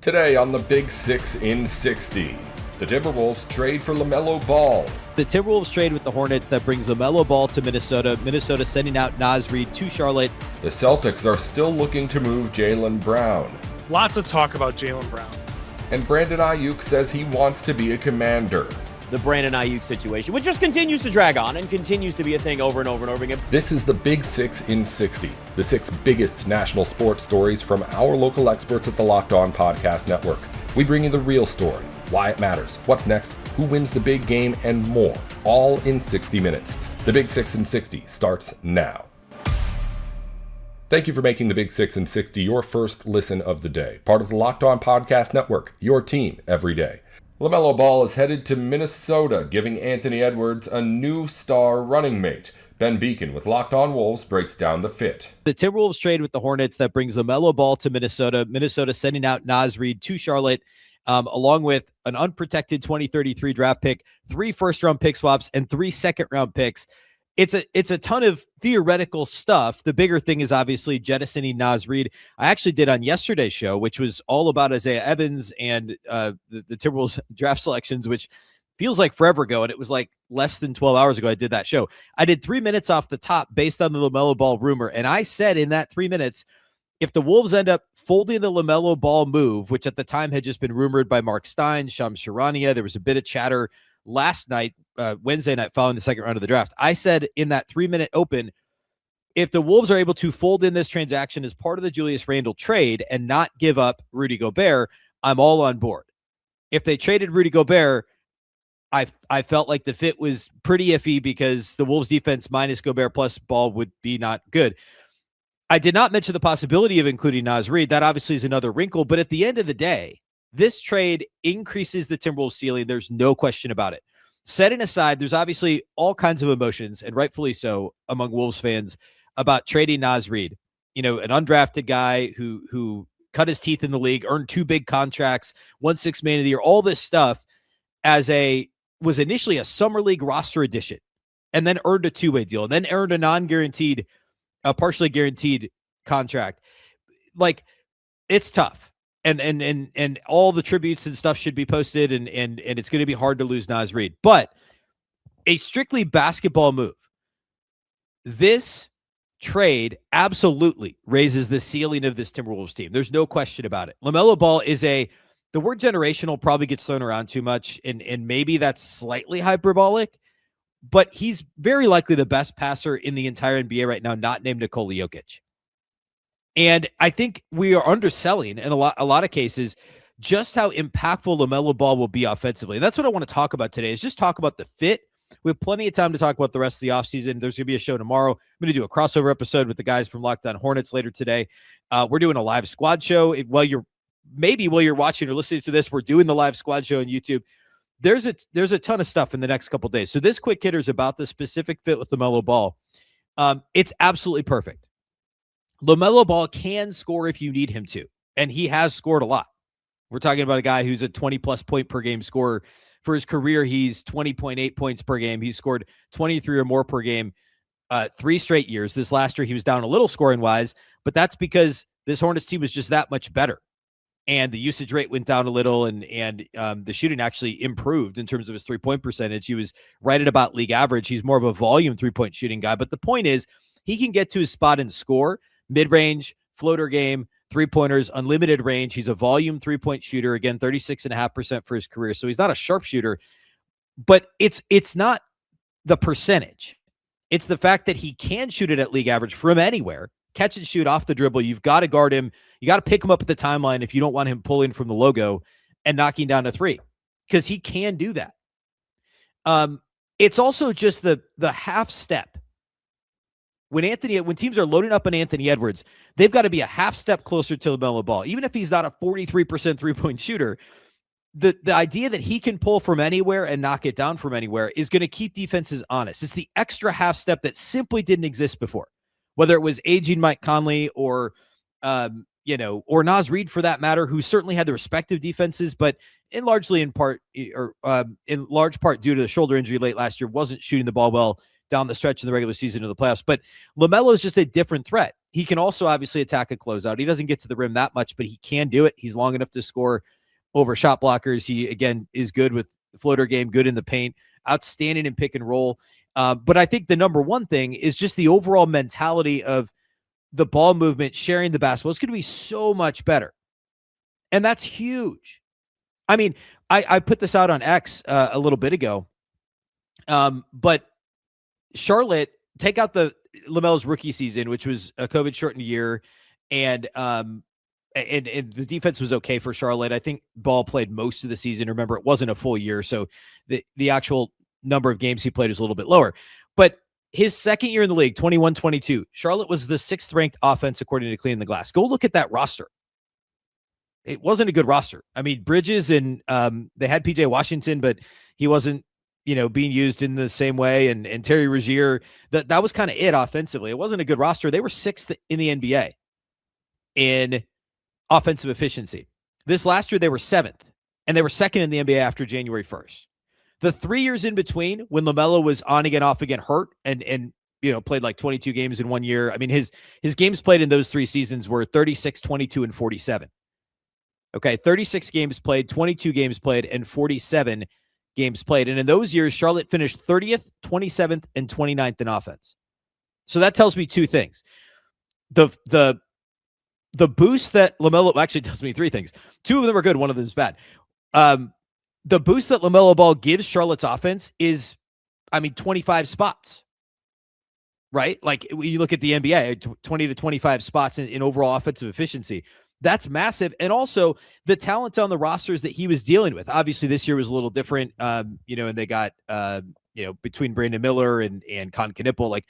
Today on the Big Six in 60, the Timberwolves trade for LaMelo Ball. The Timberwolves trade with the Hornets that brings LaMelo Ball to Minnesota. Minnesota sending out Naz Reid to Charlotte. The Celtics are still looking to move Jaylen Brown. Lots of talk about Jaylen Brown. And Brandon Aiyuk says he wants to be a Commander. The Brandon Aiyuk situation, which just continues to drag on and continues to be a thing over and over and over again. This is the Big Six in 60, the 6 biggest national sports stories from our local experts at the Locked On Podcast Network. We bring you the real story, why it matters, what's next, who wins the big game, and more, all in 60 minutes. The Big Six in 60 starts now. Thank you for making the Big Six in 60 your first listen of the day. Part of the Locked On Podcast Network, your team every day. LaMelo Ball is headed to Minnesota, giving Anthony Edwards a new star running mate. Ben Beacon with Locked On Wolves breaks down the fit. The Timberwolves trade with the Hornets that brings LaMelo Ball to Minnesota. Minnesota sending out Naz Reid to Charlotte, along with an unprotected 2033 draft pick, 3 first-round pick swaps, and 3 second-round picks. It's a ton of theoretical stuff. The bigger thing is obviously jettisoning Naz Reid. I actually did on yesterday's show, which was all about Isaiah Evans and the Timberwolves draft selections, which feels like forever ago. And it was like less than 12 hours ago I did that show. I did 3 minutes off the top based on the LaMelo Ball rumor. And I said in that 3 minutes, if the Wolves end up folding the LaMelo Ball move, which at the time had just been rumored by Mark Stein, Shams Charania, there was a bit of chatter last night, Wednesday night following the second round of the draft. I said in that 3-minute open, if the Wolves are able to fold in this transaction as part of the Julius Randle trade and not give up Rudy Gobert, I'm all on board. If they traded Rudy Gobert, I felt like the fit was pretty iffy because the Wolves defense minus Gobert plus Ball would be not good. I did not mention the possibility of including Naz Reid. That obviously is another wrinkle, but at the end of the day, this trade increases the Timberwolves ceiling. There's no question about it. Setting aside, there's obviously all kinds of emotions, and rightfully so, among Wolves fans about trading Naz Reid. You know, an undrafted guy who cut his teeth in the league, earned 2 big contracts, won 6 Man of the Year, all this stuff was initially a summer league roster addition, and then earned a 2-way deal, and then earned a non-guaranteed, partially guaranteed contract. Like, it's tough. And all the tributes and stuff should be posted, and it's going to be hard to lose Naz Reid. But a strictly basketball move, this trade absolutely raises the ceiling of this Timberwolves team. There's no question about it. LaMelo Ball is the word generational probably gets thrown around too much, and maybe that's slightly hyperbolic, but he's very likely the best passer in the entire NBA right now, not named Nikola Jokic. And I think we are underselling in a lot of cases just how impactful LaMelo Ball will be offensively. And that's what I want to talk about today, is just talk about the fit. We have plenty of time to talk about the rest of the offseason. There's going to be a show tomorrow. I'm going to do a crossover episode with the guys from Locked On Hornets later today. We're doing a live squad show. While you're watching or listening to this, we're doing the live squad show on YouTube. There's a ton of stuff in the next couple of days. So this quick hitter is about the specific fit with LaMelo Ball. It's absolutely perfect. LaMelo Ball can score if you need him to, and he has scored a lot. We're talking about a guy who's a 20-plus point per game scorer. For his career, he's 20.8 points per game. He's scored 23 or more per game 3 straight years. This last year, he was down a little scoring-wise, but that's because this Hornets team was just that much better. And the usage rate went down a little, and the shooting actually improved in terms of his three-point percentage. He was right at about league average. He's more of a volume three-point shooting guy. But the point is, he can get to his spot and score. Mid-range, floater game, three-pointers, unlimited range. He's a volume three-point shooter. Again, 36.5% for his career. So he's not a sharpshooter, but it's not the percentage. It's the fact that he can shoot it at league average from anywhere. Catch and shoot off the dribble. You've got to guard him. You got to pick him up at the timeline if you don't want him pulling from the logo and knocking down a 3, because he can do that. It's also just the half step. When teams are loading up on Anthony Edwards, they've got to be a half step closer to LaMelo Ball. Even if he's not a 43% three-point shooter, the idea that he can pull from anywhere and knock it down from anywhere is going to keep defenses honest. It's the extra half step that simply didn't exist before, whether it was aging Mike Conley or Naz Reid for that matter, who certainly had the respective defenses, but in large part due to the shoulder injury late last year, wasn't shooting the ball well down the stretch in the regular season of the playoffs. But LaMelo is just a different threat. He can also obviously attack a closeout. He doesn't get to the rim that much, but he can do it. He's long enough to score over shot blockers. He, again, is good with the floater game, good in the paint, outstanding in pick and roll. But I think the number one thing is just the overall mentality of the ball movement, sharing the basketball. It's going to be so much better. And that's huge. I mean, I put this out on X a little bit ago. But Charlotte, take out LaMelo's rookie season, which was a COVID shortened year. And the defense was okay for Charlotte. I think Ball played most of the season. Remember, it wasn't a full year. So the actual number of games he played was a little bit lower. But his second year in the league, 21-22, Charlotte was the 6th ranked offense according to Clean the Glass. Go look at that roster. It wasn't a good roster. I mean, Bridges and they had PJ Washington, but he wasn't, being used in the same way. And Terry Rozier, that was kind of it offensively. It wasn't a good roster. They were 6th in the NBA in offensive efficiency. This last year, they were 7th, and they were 2nd in the NBA after January 1st. The 3 years in between, when LaMelo was on again, off again, hurt, and played like 22 games in 1 year. I mean, his games played in those 3 seasons were 36, 22, and 47. Okay, 36 games played, 22 games played, and 47 games played. And in those years, Charlotte finished 30th, 27th, and 29th in offense. So that tells me 2 things. The boost that LaMelo actually tells me 3 things. 2 of them are good, 1 of them is bad. The boost that LaMelo Ball gives Charlotte's offense is, 25 spots, right? Like when you look at the NBA, 20 to 25 spots in overall offensive efficiency. That's massive. And also the talent on the rosters that he was dealing with. Obviously this year was a little different, and they got, between Brandon Miller and Con Knipple,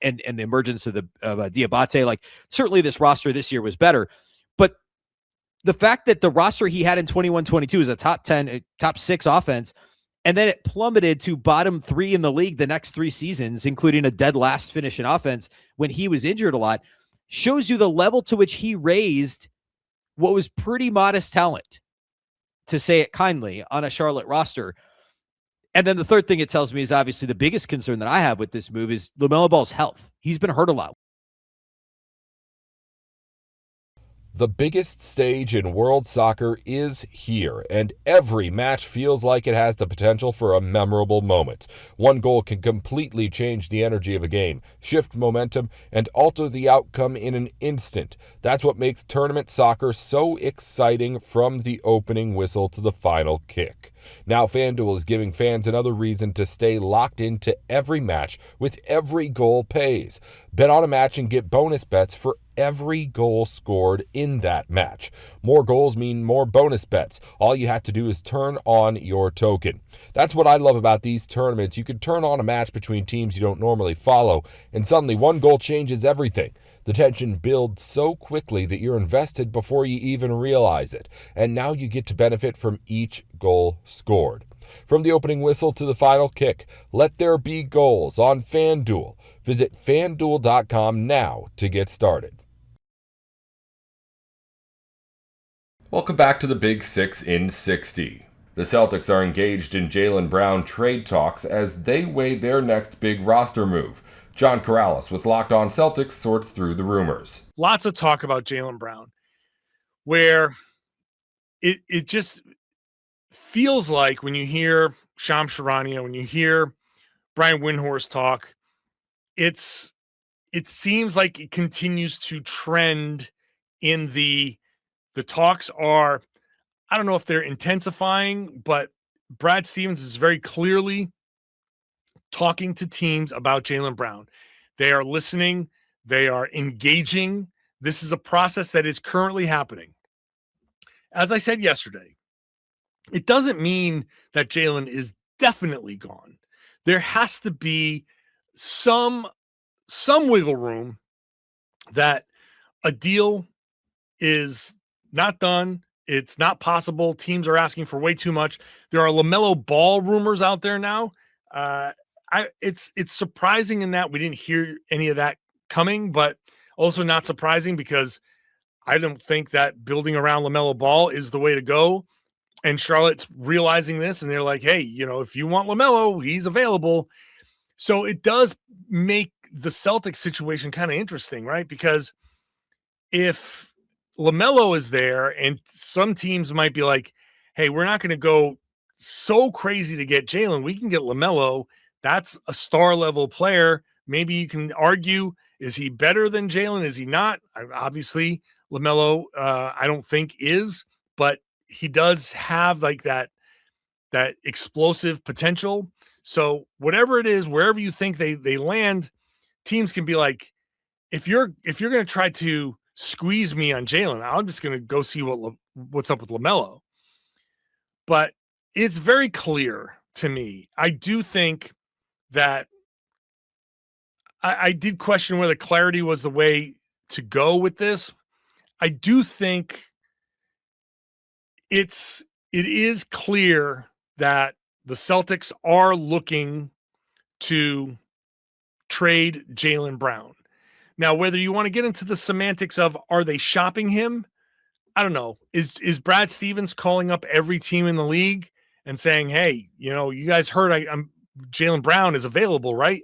and the emergence of Diabate, certainly this roster this year was better. But the fact that the roster he had in 21-22 is a top 10, top 6 offense, and then it plummeted to bottom 3 in the league the next 3 seasons, including a dead last finish in offense when he was injured a lot, shows you the level to which he raised what was pretty modest talent, to say it kindly, on a Charlotte roster. And then the third thing it tells me is obviously the biggest concern that I have with this move is LaMelo Ball's health. He's been hurt a lot. The biggest stage in world soccer is here, and every match feels like it has the potential for a memorable moment. One goal can completely change the energy of a game, shift momentum, and alter the outcome in an instant. That's what makes tournament soccer so exciting, from the opening whistle to the final kick. Now FanDuel is giving fans another reason to stay locked into every match, with every goal pays. Bet on a match and get bonus bets for every goal scored in that match. More goals mean more bonus bets. All you have to do is turn on your token. That's what I love about these tournaments. You can turn on a match between teams you don't normally follow, and suddenly one goal changes everything. The tension builds so quickly that you're invested before you even realize it. And now you get to benefit from each goal scored. From the opening whistle to the final kick, let there be goals on FanDuel. Visit FanDuel.com now to get started. Welcome back to the Big 6 in 60. The Celtics are engaged in Jaylen Brown trade talks as they weigh their next big roster move. John Corrales with Locked On Celtics sorts through the rumors. Lots of talk about Jaylen Brown, where it just feels like when you hear Shams Charania, when you hear Brian Windhorst talk, it seems like it continues to trend in the talks are, I don't know if they're intensifying, but Brad Stevens is very clearly talking to teams about Jaylen Brown. They are listening. They are engaging. This is a process that is currently happening. As I said yesterday, it doesn't mean that Jaylen is definitely gone. There has to be some wiggle room that a deal is not done. It's not possible. Teams are asking for way too much. There are LaMelo Ball rumors out there now. It's surprising in that we didn't hear any of that coming, but also not surprising because I don't think that building around LaMelo Ball is the way to go. And Charlotte's realizing this, and they're like, hey, if you want LaMelo, he's available. So it does make the Celtics situation kind of interesting, right? Because if LaMelo is there, and some teams might be like, hey, we're not going to go so crazy to get Jaylen. We can get LaMelo. That's a star level player. Maybe you can argue, is he better than Jaylen? Is he not? Obviously, LaMelo, I don't think is, but he does have like that explosive potential. So whatever it is, wherever you think they land, teams can be like, if you're going to try to squeeze me on Jaylen, I'm just going to go see what's up with LaMelo. But it's very clear to me. I do think that I did question whether clarity was the way to go with this. I do think it is clear that the Celtics are looking to trade Jaylen Brown. Now, whether you want to get into the semantics of, are they shopping him? I don't know. Is Brad Stevens calling up every team in the league and saying, hey, you guys heard I'm Jaylen Brown is available, right?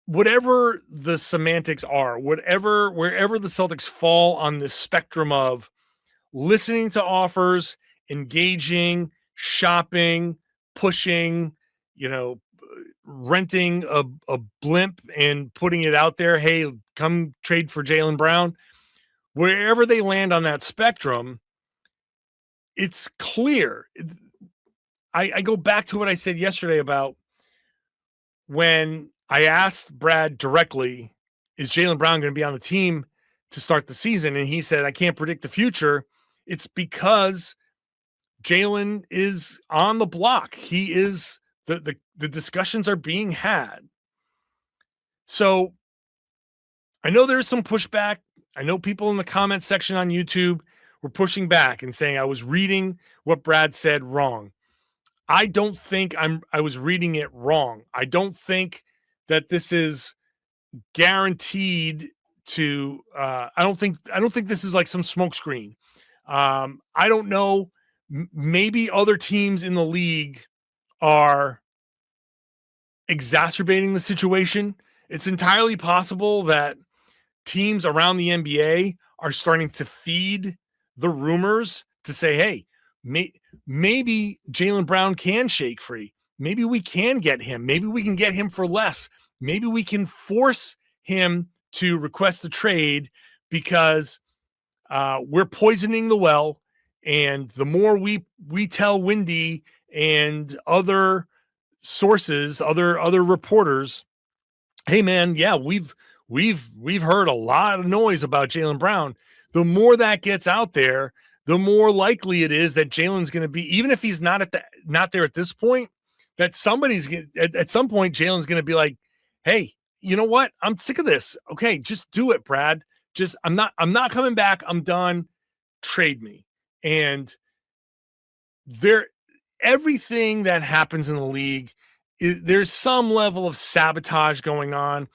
Whatever the semantics are, wherever the Celtics fall on this spectrum of listening to offers, engaging, shopping, pushing, renting a blimp and putting it out there, hey, come trade for Jaylen Brown. Wherever they land on that spectrum, it's clear. I go back to what I said yesterday about when I asked Brad directly, is Jaylen Brown going to be on the team to start the season? And he said, I can't predict the future. It's because Jaylen is on the block. He is the discussions are being had. So I know there's some pushback. I know people in the comment section on YouTube were pushing back and saying I was reading what Brad said wrong. I don't think I was reading it wrong. I don't think that this is guaranteed to I don't think this is like some smokescreen. I don't know. Maybe other teams in the league are exacerbating the situation. It's entirely possible that teams around the NBA are starting to feed the rumors to say, hey, maybe Jaylen Brown can shake free. Maybe we can get him. Maybe we can get him for less. Maybe we can force him to request a trade because we're poisoning the well. And the more we tell Windy and other sources, other reporters, hey man, yeah, we've heard a lot of noise about Jaylen Brown. The more that gets out there, the more likely it is that Jaylen's going to be, even if he's not there at this point, that somebody's at some point Jaylen's going to be like, hey, you know what? I'm sick of this. Okay, just do it, Brad. Just I'm not coming back. I'm done. Trade me. And everything that happens in the league, there's some level of sabotage going on.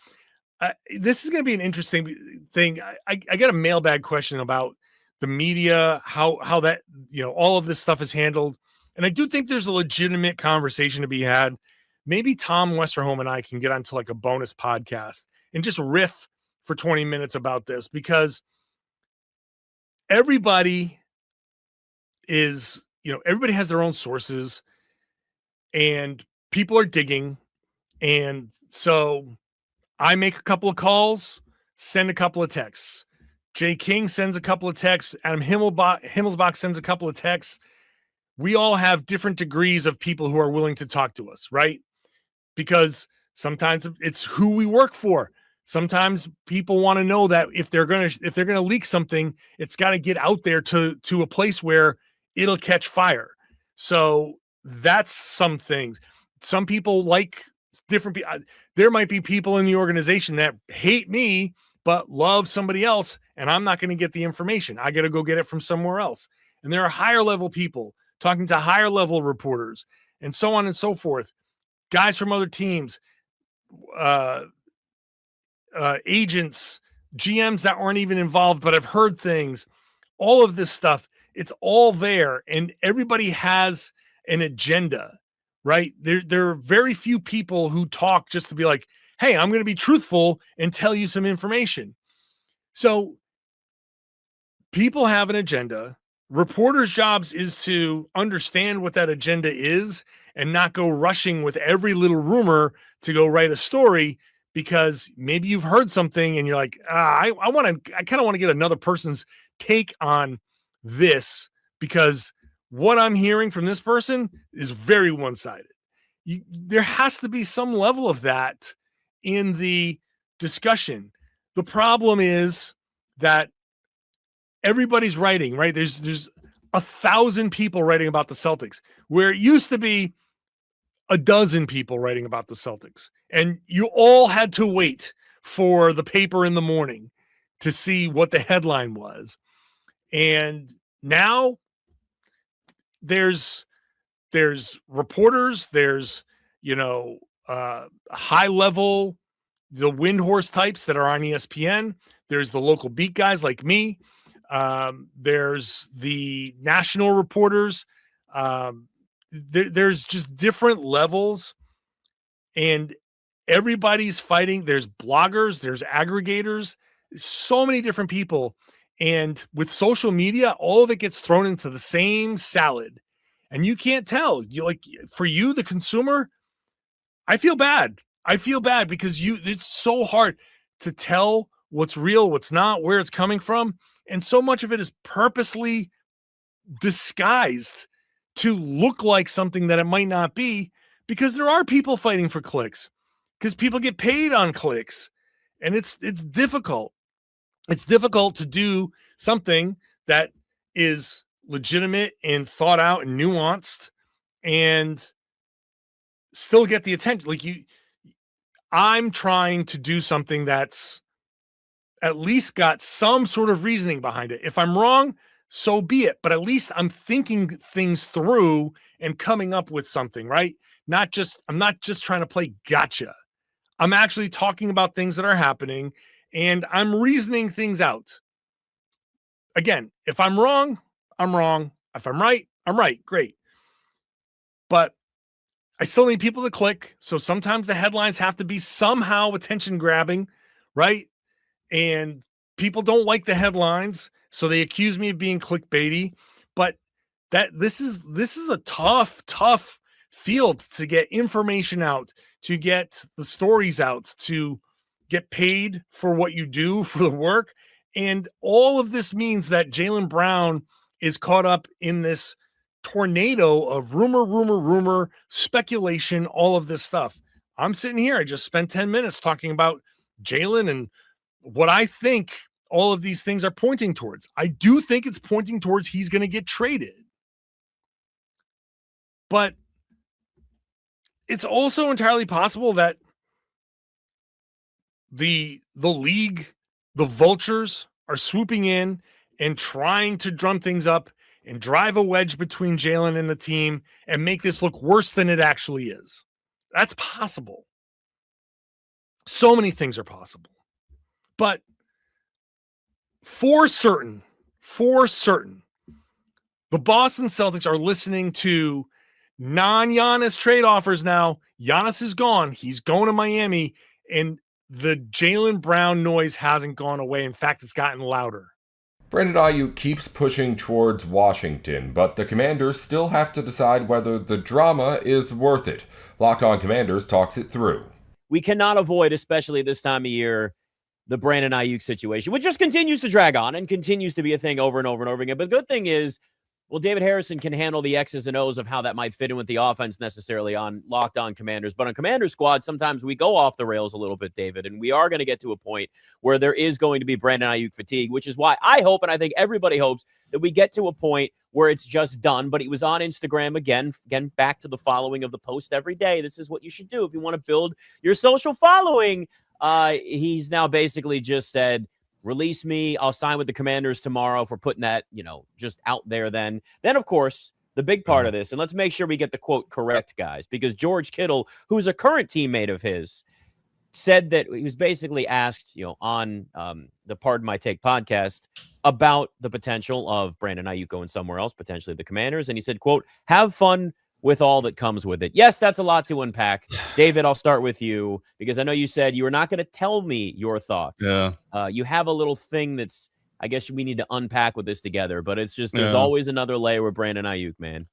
This is going to be an interesting thing. I got a mailbag question about the media, how that, all of this stuff is handled. And I do think there's a legitimate conversation to be had. Maybe Tom Westerholm and I can get onto like a bonus podcast and just riff for 20 minutes about this, because everybody is, everybody has their own sources and people are digging. And so I make a couple of calls, send a couple of texts. Jay King sends a couple of texts. Adam Himmelsbach sends a couple of texts. We all have different degrees of people who are willing to talk to us, right? Because sometimes it's who we work for. Sometimes people want to know that if they're gonna leak something, it's got to get out there to a place where it'll catch fire. So that's some things. Some people like different people. There might be people in the organization that hate me but love somebody else, and I'm not going to get the information. I got to go get it from somewhere else. And there are higher level people talking to higher level reporters and so on and so forth. Guys from other teams, agents, GMs that aren't even involved but have heard things. All of this stuff, it's all there, and everybody has an agenda, right? There are very few people who talk just to be like, hey, I'm going to be truthful and tell you some information. So people have an agenda. Reporters' jobs is to understand what that agenda is and not go rushing with every little rumor to go write a story, because maybe you've heard something and you're like, I kind of want to get another person's take on this, because what I'm hearing from this person is very one-sided. There has to be some level of that in the discussion. The problem is that everybody's writing, right? There's 1,000 people writing about the Celtics, where it used to be a dozen people writing about the Celtics, and you all had to wait for the paper in the morning to see what the headline was. And now there's reporters, there's, high level, the Windhorse types that are on ESPN. There's the local beat guys like me. There's the national reporters. There's just different levels, and everybody's fighting. There's bloggers, there's aggregators, so many different people. And with social media, all of it gets thrown into the same salad, and you can't tell. For you, the consumer, I feel bad. Because it's so hard to tell what's real, what's not, where it's coming from. And so much of it is purposely disguised to look like something that it might not be, because there are people fighting for clicks, because people get paid on clicks, and it's difficult. It's difficult to do something that is legitimate and thought out and nuanced and still get the attention. I'm trying to do something that's at least got some sort of reasoning behind it. If I'm wrong, so be it. But at least I'm thinking things through and coming up with something, right? I'm not just trying to play gotcha. I'm actually talking about things that are happening, and I'm reasoning things out. Again, if I'm wrong, I'm wrong. If I'm right, I'm right. Great. But I still need people to click. So sometimes the headlines have to be somehow attention grabbing, right? And people don't like the headlines, so they accuse me of being clickbaity. But this is a tough field to get information out, to get the stories out, to get paid for what you do, for the work. And all of this means that Jaylen Brown is caught up in this tornado of rumor, speculation, all of this stuff. I'm sitting here. I just spent 10 minutes talking about Jaylen and what I think all of these things are pointing towards. I do think it's pointing towards he's going to get traded. But it's also entirely possible that the league, the vultures, are swooping in and trying to drum things up and drive a wedge between Jaylen and the team and make this look worse than it actually is. That's possible. So many things are possible. But for certain, the Boston Celtics are listening to non-Giannis trade offers now. Giannis is gone. He's going to Miami, and the Jaylen Brown noise hasn't gone away. In fact, it's gotten louder. Brandon Aiyuk keeps pushing towards Washington, but the Commanders still have to decide whether the drama is worth it. Locked On Commanders talks it through. We cannot avoid, especially this time of year, the Brandon Aiyuk situation, which just continues to drag on and continues to be a thing over and over and over again. But the good thing is, well, David Harrison can handle the X's and O's of how that might fit in with the offense necessarily on Locked On Commanders. But on Commander Squad, sometimes we go off the rails a little bit, David, and we are going to get to a point where there is going to be Brandon Aiyuk fatigue, which is why I hope, and I think everybody hopes, that we get to a point where it's just done. But he was on Instagram again, back to the following of the post every day. This is what you should do if you want to build your social following. He's now basically just said, release me. I'll sign with the Commanders tomorrow for putting that, just out there then. Then, of course, the big part of this, and let's make sure we get the quote correct, guys, because George Kittle, who's a current teammate of his, said that he was basically asked, on the Pardon My Take podcast about the potential of Brandon Aiyuk going somewhere else, potentially the Commanders. And he said, quote, have fun with all that comes with it. Yes, that's a lot to unpack. David, I'll start with you because I know you said you were not going to tell me your thoughts. Yeah. You have a little thing that's, I guess we need to unpack with this together, but it's just, there's always another layer with Brandon Aiyuk, man.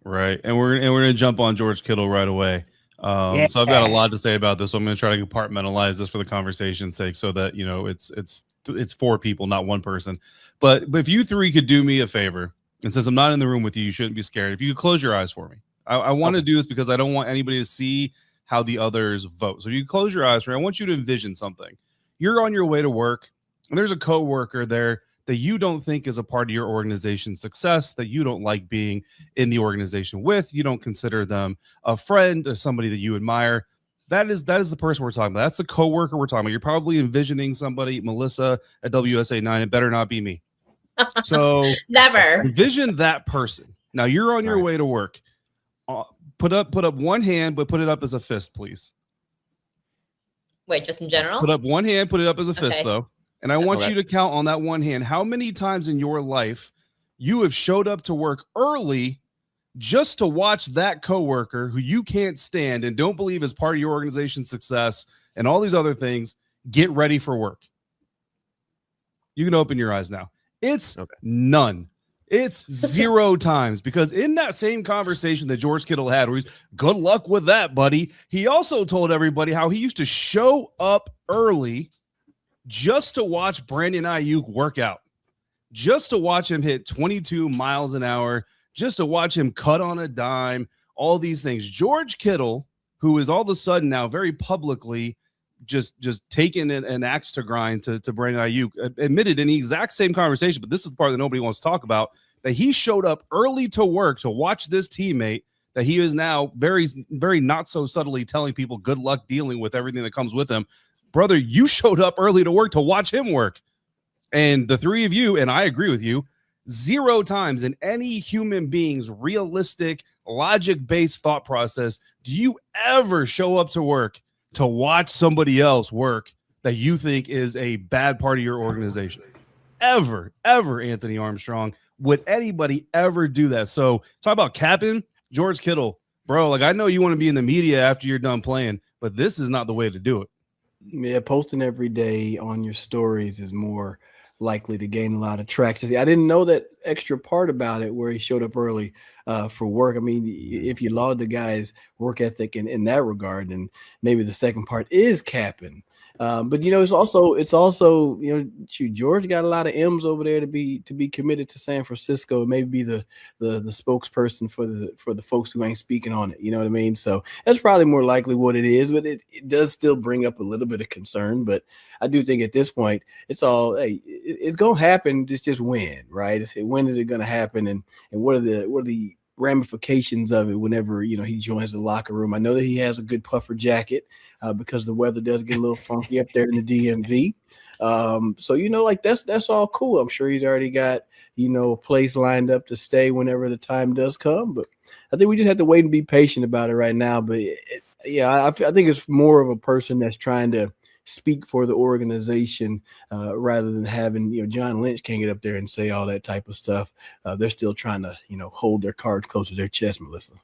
Right. And we're going to jump on George Kittle right away. So I've got a lot to say about this. So I'm going to try to compartmentalize this for the conversation's sake so that, you know, it's four people, not one person. But if you three could do me a favor, and since I'm not in the room with you, you shouldn't be scared. If you could close your eyes for me. I want to do this because I don't want anybody to see how the others vote. So if you close your eyes for me, I want you to envision something. You're on your way to work, and there's a coworker there that you don't think is a part of your organization's success, that you don't like being in the organization with. You don't consider them a friend or somebody that you admire. That is the person we're talking about. That's the coworker we're talking about. You're probably envisioning somebody, Melissa at WSA 9. It better not be me. So never envision that person. Now you're on your way to work. Put up one hand, but put it up as a fist, please. Wait, just in general? Put up one hand, put it up as a fist, though. And I want Okay. you to count on that one hand how many times in your life you have showed up to work early just to watch that coworker who you can't stand and don't believe is part of your organization's success and all these other things get ready for work. You can open your eyes now. It's none. It's 0 times, because in that same conversation that George Kittle had, where he's good luck with that, buddy, he also told everybody how he used to show up early just to watch Brandon Aiyuk work out, just to watch him hit 22 miles an hour, just to watch him cut on a dime, all these things. George Kittle, who is all of a sudden now very publicly just taking an axe to grind to Brandon Aiyuk, admitted in the exact same conversation, but this is the part that nobody wants to talk about, that he showed up early to work to watch this teammate that he is now very, very not so subtly telling people good luck dealing with everything that comes with him. Brother, you showed up early to work to watch him work. And the three of you, and I agree with you, 0 times in any human being's realistic, logic-based thought process do you ever show up to work to watch somebody else work that you think is a bad part of your organization. Ever, Anthony Armstrong. Would anybody ever do that? So talk about capping George Kittle. Bro, like, I know you want to be in the media after you're done playing, but this is not the way to do it. Yeah, posting every day on your stories is more likely to gain a lot of traction. I didn't know that extra part about it where he showed up early for work. I mean, if you laud the guy's work ethic in that regard, then maybe the second part is capping. But you know, it's also you know, George got a lot of M's over there to be committed to San Francisco, and maybe be the spokesperson for the folks who ain't speaking on it. You know what I mean? So that's probably more likely what it is, but it does still bring up a little bit of concern. But I do think at this point, it's all, hey, it's gonna happen. It's just when, right? When is it gonna happen, and what are the ramifications of it whenever, you know, he joins the locker room? I know that he has a good puffer jacket because the weather does get a little funky up there in the DMV. So, you know, like that's all cool. I'm sure he's already got, you know, a place lined up to stay whenever the time does come. But I think we just have to wait and be patient about it right now. But I think it's more of a person that's trying to speak for the organization rather than having, you know, John Lynch can't get up there and say all that type of stuff. They're still trying to, you know, hold their cards close to their chest, Melissa.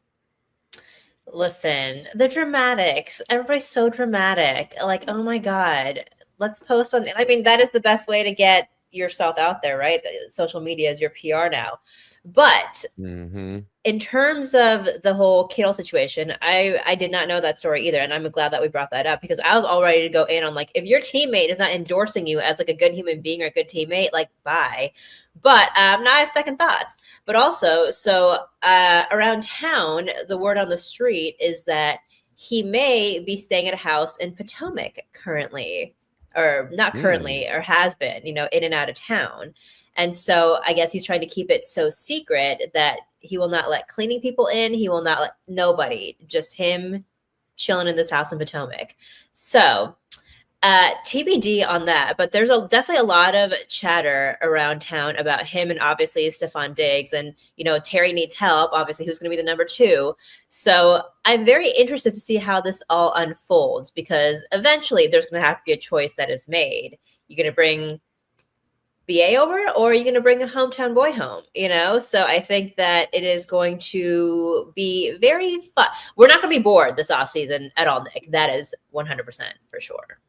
Listen, the dramatics. Everybody's so dramatic. Like, oh my God, let's post something. I mean, that is the best way to get yourself out there, right? Social media is your PR now. But in terms of the whole Kittle situation, I did not know that story either. And I'm glad that we brought that up, because I was all ready to go in on, like, if your teammate is not endorsing you as like a good human being or a good teammate, like, bye. But now I have second thoughts. But also, so around town, the word on the street is that he may be staying at a house in Potomac currently, or not currently, or has been, you know, in and out of town. And so I guess he's trying to keep it so secret that he will not let cleaning people in. He will not let nobody, just him chilling in this house in Potomac. So TBD on that. But there's definitely a lot of chatter around town about him, and obviously Stephon Diggs, and, you know, Terry needs help. Obviously, who's going to be the number 2? So I'm very interested to see how this all unfolds, because eventually there's going to have to be a choice that is made. You're going to bring BA over, or are you going to bring a hometown boy home? So I think that it is going to be very fun. We're not going to be bored this offseason at all, Nick. That is 100% for sure.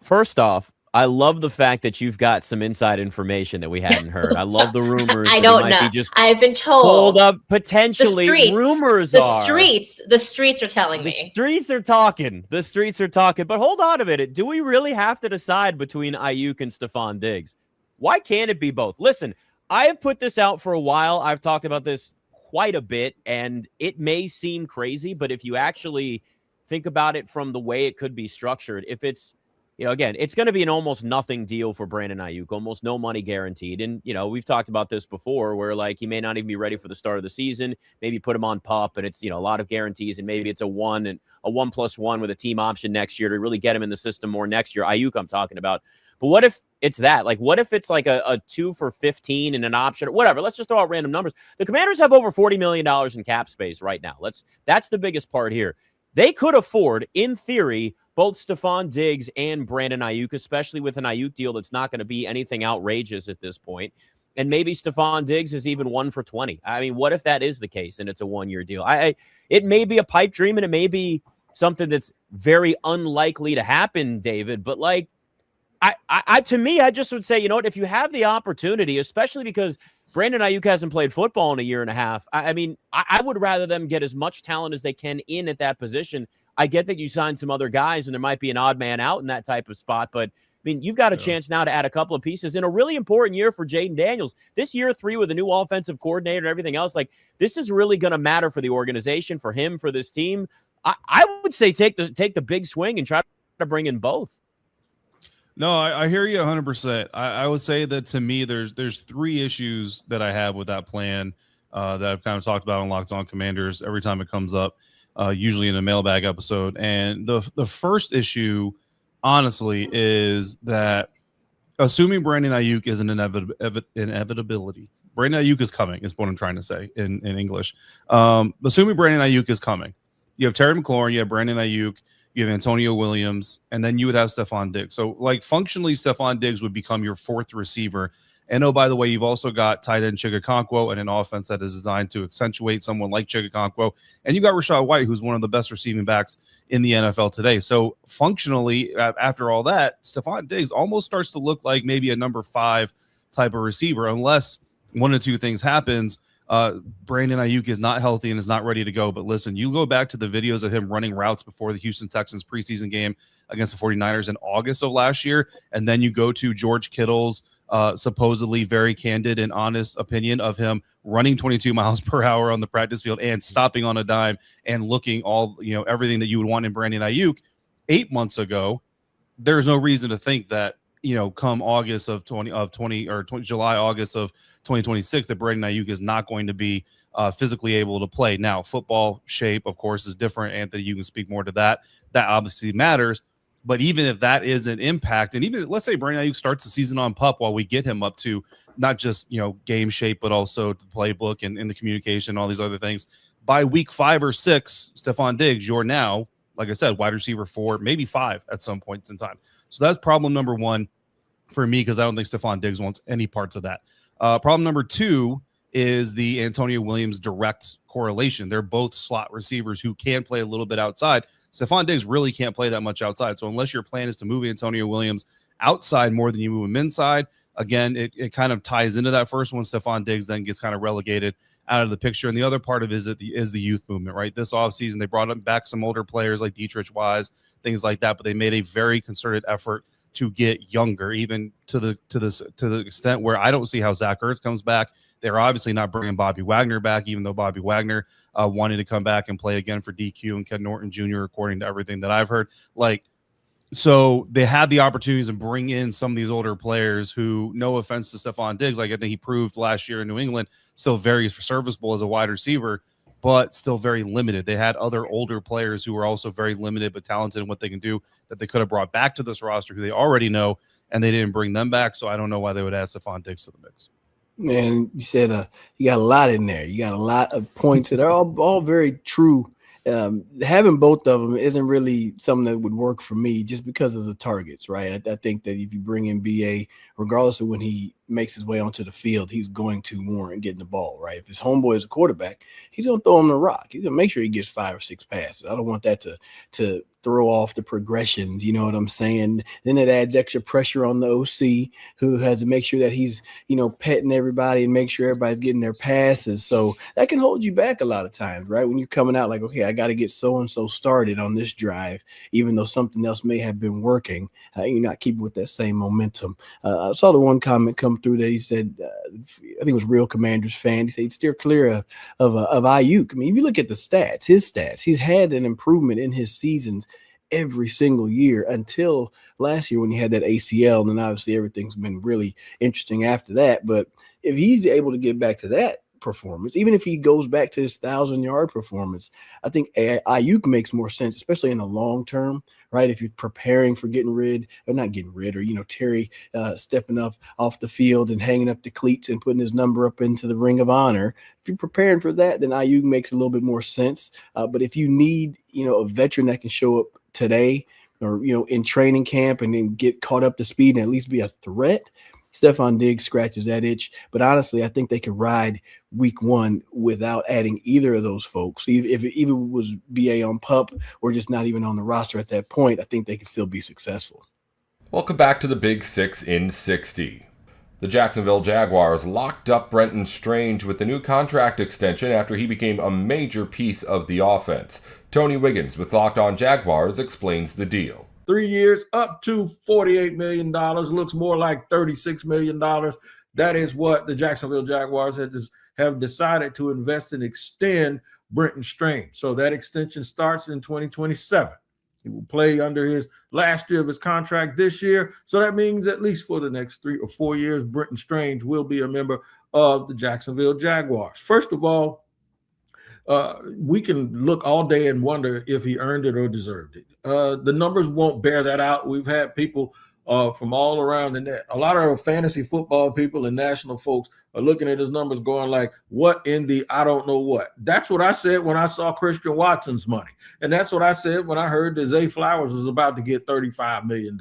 First off, I love the fact that you've got some inside information that we hadn't heard. I love the rumors. I don't know. I've been told. Hold up, potentially rumors the are. The streets are telling me. The streets are talking. The streets are talking. But hold on a minute. Do we really have to decide between Aiyuk and Stephon Diggs? Why can't it be both? Listen, I have put this out for a while. I've talked about this quite a bit, and it may seem crazy, but if you actually think about it from the way it could be structured, if it's, again, it's going to be an almost nothing deal for Brandon Aiyuk, almost no money guaranteed. And, we've talked about this before where like he may not even be ready for the start of the season. Maybe put him on PUP and it's, a lot of guarantees and maybe it's a 1+1 with a team option next year to really get him in the system more next year. Aiyuk I'm talking about. But what if it's that? Like, what if it's like a 2 for 15 and an option or whatever? Let's just throw out random numbers. The Commanders have over $40 million in cap space right now. That's the biggest part here. They could afford, in theory, both Stephon Diggs and Brandon Aiyuk, especially with an Aiyuk deal that's not going to be anything outrageous at this point. And maybe Stephon Diggs is even 1 for 20. I mean, what if that is the case and it's a 1-year deal? It may be a pipe dream and it may be something that's very unlikely to happen, David. But like, to me, I just would say, if you have the opportunity, especially because Brandon Aiyuk hasn't played football in a year and a half. I mean, I would rather them get as much talent as they can in at that position. I get that you sign some other guys and there might be an odd man out in that type of spot, but I mean, you've got a chance now to add a couple of pieces in a really important year for Jayden Daniels. This year 3 with a new offensive coordinator and everything else, like this is really going to matter for the organization, for him, for this team. I would say take the big swing and try to bring in both. No, I hear you 100%. I would say that to me, there's 3 issues that I have with that plan that I've kind of talked about on Locked On Commanders every time it comes up, usually in a mailbag episode. And the first issue, honestly, is that assuming Brandon Aiyuk is an inevitability, Brandon Aiyuk is coming, is what I'm trying to say in English. Assuming Brandon Aiyuk is coming, you have Terry McLaurin, you have Brandon Aiyuk, you have Antonio Williams, and then you would have Stephon Diggs. So, like, functionally, Stephon Diggs would become your 4th receiver. And, oh, by the way, you've also got tight end Chigakonkwo and an offense that is designed to accentuate someone like Chigakonkwo. And you got Rachaad White, who's one of the best receiving backs in the NFL today. So, functionally, after all that, Stephon Diggs almost starts to look like maybe a number 5 type of receiver, unless one of 2 things happens. Brandon Aiyuk is not healthy and is not ready to go. But listen, you go back to the videos of him running routes before the Houston Texans preseason game against the 49ers in August of last year. And then you go to George Kittle's supposedly very candid and honest opinion of him running 22 miles per hour on the practice field and stopping on a dime and looking all, everything that you would want in Brandon Aiyuk 8 months ago. There's no reason to think that, come August of July, August of 2026, that Brandon Aiyuk is not going to be physically able to play. Now, football shape, of course, is different. Anthony, you can speak more to that. That obviously matters. But even if that is an impact, and even let's say Brandon Aiyuk starts the season on PUP while we get him up to not just, game shape, but also the playbook and the communication, all these other things. By week 5 or 6, Stephon Diggs, you're now, like I said, wide receiver 4, maybe 5 at some points in time. So that's problem number 1 for me, because I don't think Stephon Diggs wants any parts of that. Problem number 2 is the Antonio Williams direct correlation. They're both slot receivers who can play a little bit outside. Stephon Diggs really can't play that much outside. So unless your plan is to move Antonio Williams outside more than you move him inside, again, it kind of ties into that first one. Stephon Diggs then gets kind of relegated out of the picture. And the other part of it is the youth movement, right? This offseason, they brought back some older players like Dietrich Wise, things like that, but they made a very concerted effort to get younger, even to the extent where I don't see how Zach Ertz comes back. They're obviously not bringing Bobby Wagner back, even though Bobby Wagner wanted to come back and play again for DQ and Ken Norton Jr., according to everything that I've heard. So they had the opportunities to bring in some of these older players who, no offense to Stephon Diggs, I think he proved last year in New England, still very serviceable as a wide receiver, but still very limited. They had other older players who were also very limited but talented in what they can do that they could have brought back to this roster who they already know, and they didn't bring them back. So I don't know why they would add Stephon Diggs to the mix. Man, you said you got a lot in there. You got a lot of points that are all very true having both of them isn't really something that would work for me just because of the targets, right? I think that if you bring in BA, regardless of when he makes his way onto the field, he's going to warrant getting the ball, right? If his homeboy is a quarterback, he's going to throw him the rock. He's going to make sure he gets 5 or 6 passes. I don't want that to throw off the progressions, you know what I'm saying? Then it adds extra pressure on the OC, who has to make sure that he's, petting everybody and make sure everybody's getting their passes. So that can hold you back a lot of times, right? When you're coming out like, okay, I got to get so-and-so started on this drive, even though something else may have been working, you're not keeping with that same momentum. I saw the one comment come through that he said, I think it was Real Commanders fan. He said, steer clear of Aiyuk. I mean, if you look at his stats, he's had an improvement in his seasons every single year until last year when he had that ACL. And then obviously everything's been really interesting after that. But if he's able to get back to that performance, even if he goes back to his 1,000-yard performance, I think Aiyuk makes more sense, especially in the long term, right? If you're preparing for Terry stepping up off the field and hanging up the cleats and putting his number up into the Ring of Honor. If you're preparing for that, then Aiyuk makes a little bit more sense. But if you need, a veteran that can show up today or, in training camp and then get caught up to speed and at least be a threat, Stephon Diggs scratches that itch. But honestly, I think they could ride week 1 without adding either of those folks. If it even was BA on PUP or just not even on the roster at that point, I think they could still be successful. Welcome back to the Big 6 in 60. The Jacksonville Jaguars locked up Brenton Strange with a new contract extension after he became a major piece of the offense. Tony Wiggins with Locked On Jaguars explains the deal. 3 years, up to $48 million, looks more like $36 million. That is what the Jacksonville Jaguars have decided to invest and extend Brenton Strange. So that extension starts in 2027. He will play under his last year of his contract this year. So that means at least for the next 3 or 4 years, Brenton Strange will be a member of the Jacksonville Jaguars. First of all, we can look all day and wonder if he earned it or deserved it. The numbers won't bear that out. We've had people from all around the net. A lot of fantasy football people and national folks are looking at his numbers going like, what in the I don't know what? That's what I said when I saw Christian Watson's money. And that's what I said when I heard that Zay Flowers was about to get $35 million.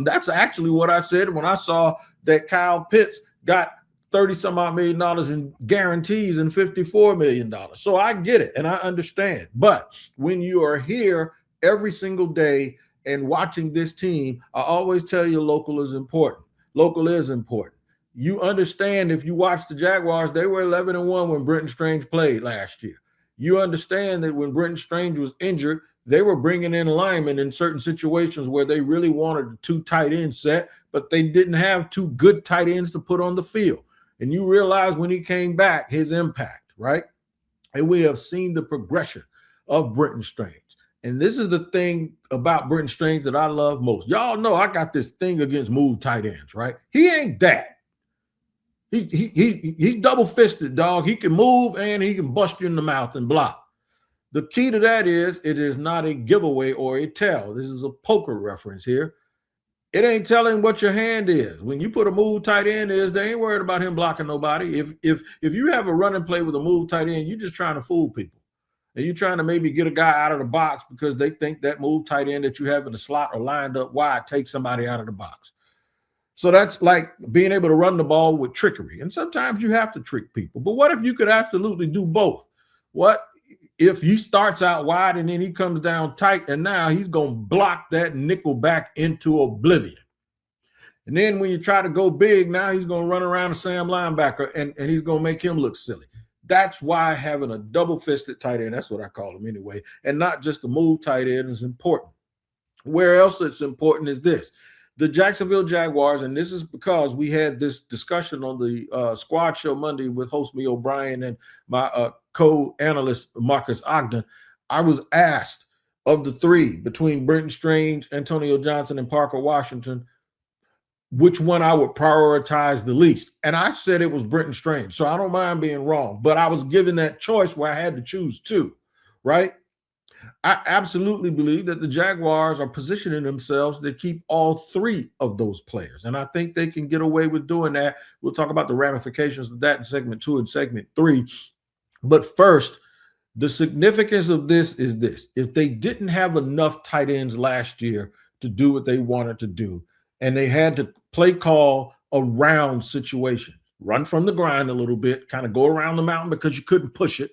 That's actually what I said when I saw that Kyle Pitts got $30-some-odd million in guarantees and $54 million. So I get it and I understand. But when you are here every single day and watching this team, I always tell you local is important. Local is important. You understand if you watch the Jaguars, they were 11-1 when Brenton Strange played last year. You understand that when Brenton Strange was injured, they were bringing in linemen in certain situations where they really wanted a 2 tight end set, but they didn't have 2 good tight ends to put on the field. And you realize when he came back, his impact, right? And we have seen the progression of Brenton Strange. And this is the thing about Brenton Strange that I love most. Y'all know I got this thing against move tight ends, right? He ain't that. He's double-fisted, dog. He can move and he can bust you in the mouth and block. The key to that is it is not a giveaway or a tell. This is a poker reference here. It ain't telling what your hand is. When you put a move tight end is, they ain't worried about him blocking nobody. If you have a running play with a move tight end, you're just trying to fool people. And you're trying to maybe get a guy out of the box because they think that move tight end that you have in the slot or lined up wide takes somebody out of the box. So that's like being able to run the ball with trickery. And sometimes you have to trick people. But what if you could absolutely do both? What if he starts out wide and then he comes down tight and now he's going to block that nickel back into oblivion? And then when you try to go big, now he's going to run around a Sam linebacker and he's going to make him look silly. That's why having a double-fisted tight end, that's what I call him anyway, and not just a move tight end is important. Where else it's important is this. The Jacksonville Jaguars, and this is because we had this discussion on the squad show Monday with host me O'Brien and my co-analyst Marcus Ogden. I was asked of the 3 between Brenton Strange, Antonio Johnson, and Parker Washington, which one I would prioritize the least. And I said it was Brenton Strange. So I don't mind being wrong, but I was given that choice where I had to choose 2, right? I absolutely believe that the Jaguars are positioning themselves to keep all 3 of those players. And I think they can get away with doing that. We'll talk about the ramifications of that in segment 2 and segment 3. But first, The significance of this is this. If they didn't have enough tight ends last year to do what they wanted to do, and they had to play call around situations, run from the grind a little bit, kind of go around the mountain because you couldn't push it,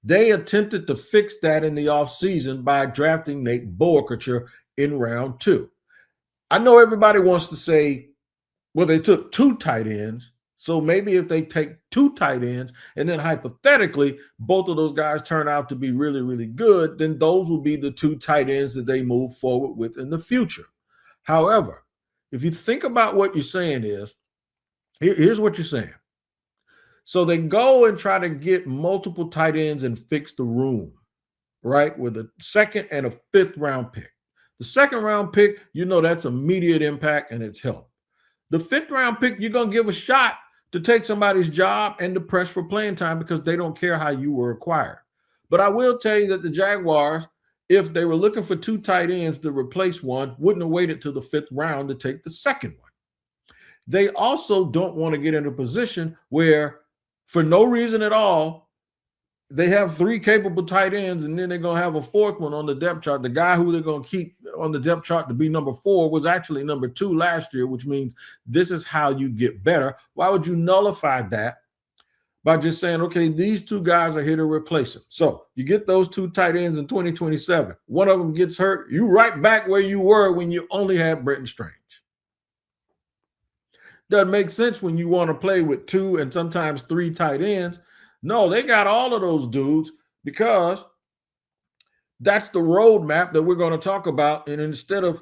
they attempted to fix that in the offseason by drafting Nate Boerkircher in round 2. I know everybody wants to say, well, they took 2 tight ends. So maybe if they take 2 tight ends and then hypothetically both of those guys turn out to be really, really good, then those will be the 2 tight ends that they move forward with in the future. However, if you think about what you're saying is, here's what you're saying. So they go and try to get multiple tight ends and fix the room, right? With a 2nd and a 5th round pick. The 2nd round pick, that's immediate impact and it's help. The 5th round pick, you're going to give a shot to take somebody's job and to press for playing time because they don't care how you were acquired. But I will tell you that the Jaguars, if they were looking for 2 tight ends to replace one, wouldn't have waited till the 5th round to take the 2nd one. They also don't want to get in a position where, for no reason at all, they have 3 capable tight ends and then they're going to have a 4th one on the depth chart. The guy who they're going to keep on the depth chart to be number 4 was actually number 2 last year, which means this is how you get better. Why would you nullify that by just saying, okay, these 2 guys are here to replace him? So you get those 2 tight ends in 2027. One of them gets hurt. You right back where you were when you only had Brenton Strange. Doesn't make sense when you want to play with 2 and sometimes 3 tight ends. No, they got all of those dudes because that's the roadmap that we're going to talk about. And instead of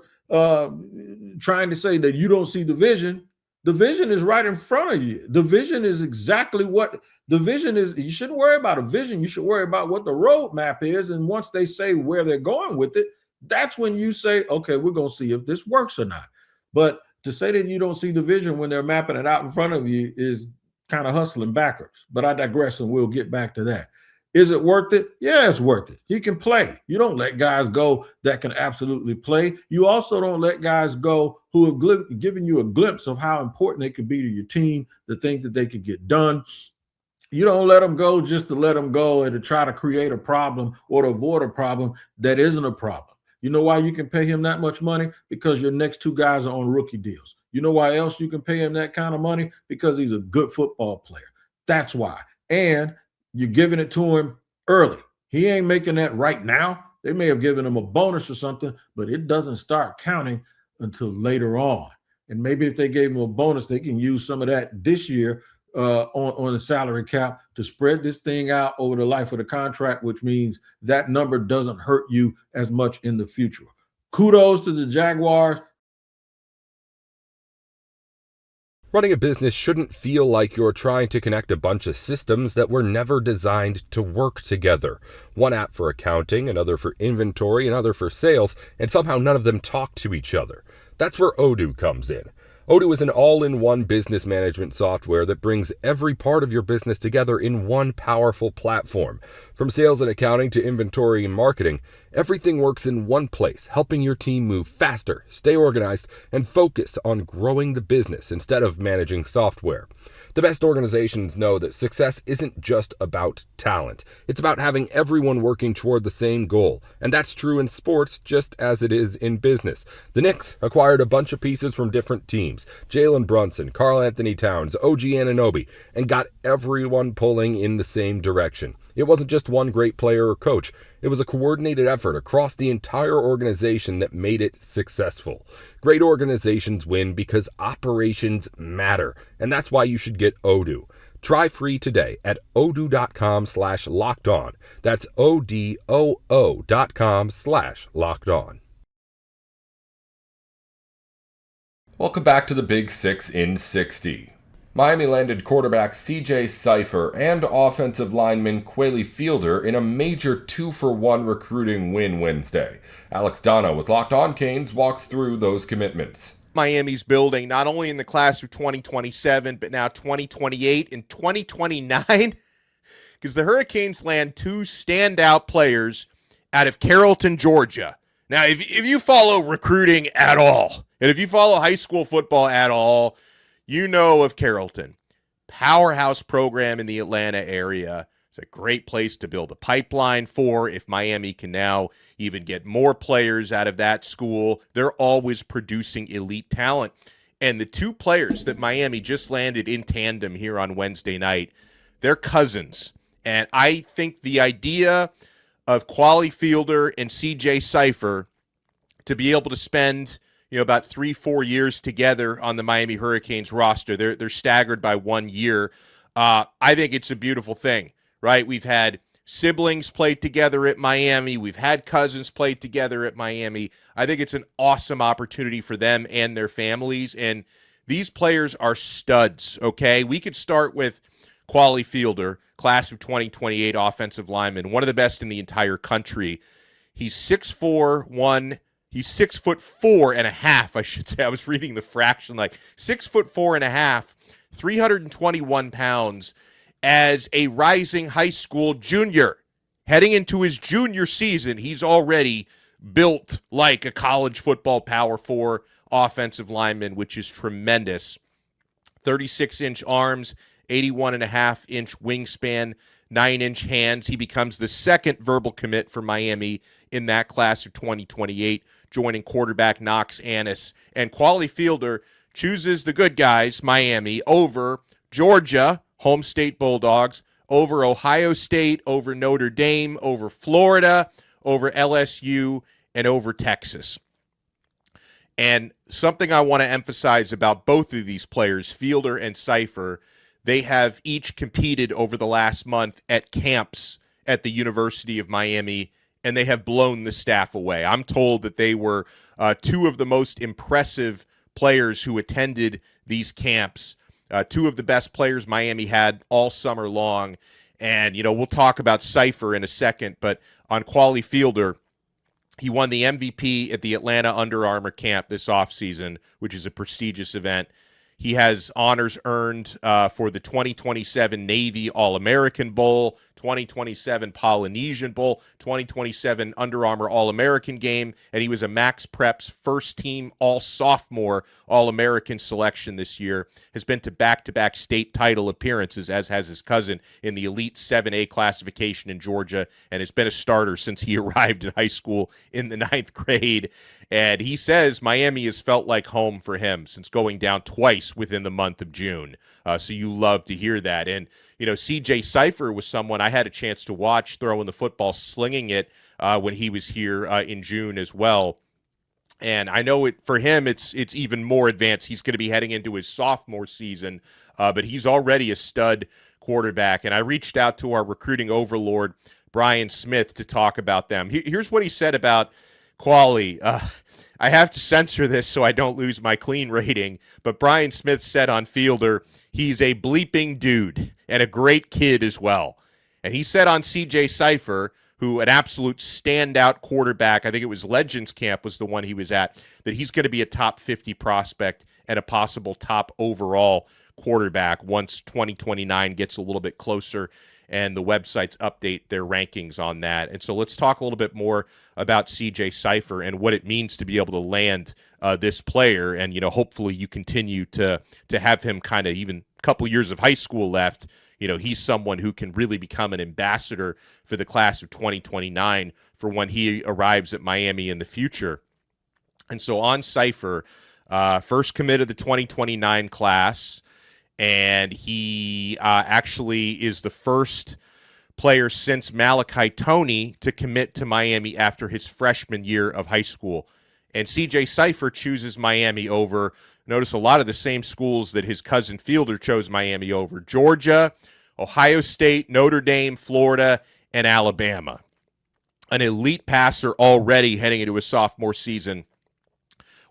trying to say that you don't see the vision is right in front of you. The vision is exactly what the vision is. You shouldn't worry about a vision. You should worry about what the roadmap is. And once they say where they're going with it, that's when you say, okay, we're going to see if this works or not. But to say that you don't see the vision when they're mapping it out in front of you is kind of hustling backwards. But I digress, and we'll get back to that. Is it worth it? Yeah, it's worth it. He can play. You don't let guys go that can absolutely play. You also don't let guys go who have given you a glimpse of how important they could be to your team, the things that they could get done. You don't let them go just to let them go and to try to create a problem or to avoid a problem that isn't a problem. You know why you can pay him that much money? Because your next 2 guys are on rookie deals. You know why else you can pay him that kind of money? Because he's a good football player. That's why. And you're giving it to him early. He ain't making that right now. They may have given him a bonus or something, but it doesn't start counting until later on. And maybe if they gave him a bonus, they can use some of that this year on the salary cap to spread this thing out over the life of the contract, which means that number doesn't hurt you as much in the future. Kudos to the Jaguars. Running a business shouldn't feel like you're trying to connect a bunch of systems that were never designed to work together. One app for accounting, another for inventory, another for sales, and somehow none of them talk to each other. That's where Odoo comes in. Odoo is an all-in-one business management software that brings every part of your business together in one powerful platform. From sales and accounting to inventory and marketing, everything works in one place, helping your team move faster, stay organized, and focus on growing the business instead of managing software. The best organizations know that success isn't just about talent. It's about having everyone working toward the same goal. And that's true in sports just as it is in business. The Knicks acquired a bunch of pieces from different teams. Jalen Brunson, Karl Anthony Towns, OG Anunoby, and got everyone pulling in the same direction. It wasn't just one great player or coach. It was a coordinated effort across the entire organization that made it successful. Great organizations win because operations matter, and that's why you should get Odoo. Try free today at odoo.com/lockedon. That's odoo.com/lockedon. Welcome back to the Big Six in 60. Miami landed quarterback C.J. Cypher and offensive lineman Quayle Fielder in a major 2-for-1 recruiting win Wednesday. Alex Dono with Locked On Canes walks through those commitments. Miami's building not only in the class of 2027, but now 2028 and 2029, because the Hurricanes land 2 standout players out of Carrollton, Georgia. Now, if you follow recruiting at all, and if you follow high school football at all, you know of Carrollton. Powerhouse program in the Atlanta area. It's a great place to build a pipeline for. If Miami can now even get more players out of that school, they're always producing elite talent. And the two players that Miami just landed in tandem here on Wednesday night, they're cousins. And I think the idea of Quali Fielder and CJ Cypher to be able to spend about 3-4 years together on the Miami Hurricanes roster, they're staggered by 1 year. I think it's a beautiful thing, right? We've had siblings play together at Miami. We've had cousins play together at Miami. I think it's an awesome opportunity for them and their families. And these players are studs, okay? We could start with Quali Fielder, class of 2028 offensive lineman, one of the best in the entire country. He's 6'4", he's 6'4.5", I should say. I was reading the fraction, like 6'4.5", 321 pounds as a rising high school junior. Heading into his junior season, he's already built like a college football Power 4 offensive lineman, which is tremendous. 36-inch arms, 81.5-inch wingspan, 9-inch hands. He becomes the second verbal commit for Miami in that class of 2028, joining quarterback Knox Annis. And Quali Fielder chooses the good guys, Miami, over Georgia, home state Bulldogs, over Ohio State, over Notre Dame, over Florida, over LSU, and over Texas. And something I want to emphasize about both of these players, Fielder and Cypher, they have each competed over the last month at camps at the University of Miami, and they have blown the staff away. I'm told that they were two of the most impressive players who attended these camps. Two of the best players Miami had all summer long. And, we'll talk about Cypher in a second, but on Quali Fielder, he won the MVP at the Atlanta Under Armour camp this offseason, which is a prestigious event. He has honors earned for the 2027 Navy All-American Bowl, 2027 Polynesian Bowl, 2027 Under Armour All-American Game, and he was a Max Preps first-team All-Sophomore All-American selection this year, has been to back-to-back state title appearances, as has his cousin, in the Elite 7A classification in Georgia, and has been a starter since he arrived in high school in the 9th grade. And he says Miami has felt like home for him since going down twice within the month of June. So you love to hear that. And, CJ Cypher was someone I had a chance to watch throwing the football, slinging it when he was here in June as well. And I know for him, it's even more advanced. He's going to be heading into his sophomore season, but he's already a stud quarterback. And I reached out to our recruiting overlord, Brian Smith, to talk about them. Here's what he said about Quali. I have to censor this so I don't lose my clean rating, but Brian Smith said on Fielder, he's a bleeping dude and a great kid as well. And he said on CJ Cypher, who an absolute standout quarterback, I think it was Legends Camp was the one he was at, that he's going to be a top 50 prospect and a possible top overall quarterback once 2029 gets a little bit closer and the websites update their rankings on that. And so let's talk a little bit more about CJ Cypher and what it means to be able to land this player. And, hopefully you continue to have him kind of even a couple years of high school left. He's someone who can really become an ambassador for the class of 2029 for when he arrives at Miami in the future. And so on Cypher, first commit of the 2029 class, and he actually is the first player since Malachi Toney to commit to Miami after his freshman year of high school. And CJ Cypher chooses Miami over, notice a lot of the same schools that his cousin Fielder chose Miami over: Georgia, Ohio State, Notre Dame, Florida, and Alabama. An elite passer already heading into his sophomore season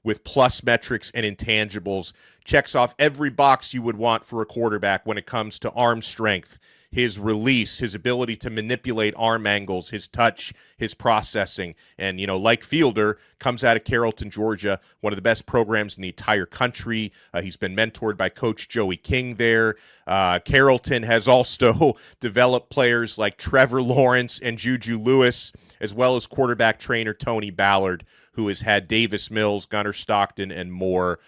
with plus metrics and intangibles. Checks off every box you would want for a quarterback when it comes to arm strength, his release, his ability to manipulate arm angles, his touch, his processing. And, like Fielder, comes out of Carrollton, Georgia, one of the best programs in the entire country. He's been mentored by Coach Joey King there. Carrollton has also developed players like Trevor Lawrence and Juju Lewis, as well as quarterback trainer Tony Ballard, who has had Davis Mills, Gunnar Stockton, and more.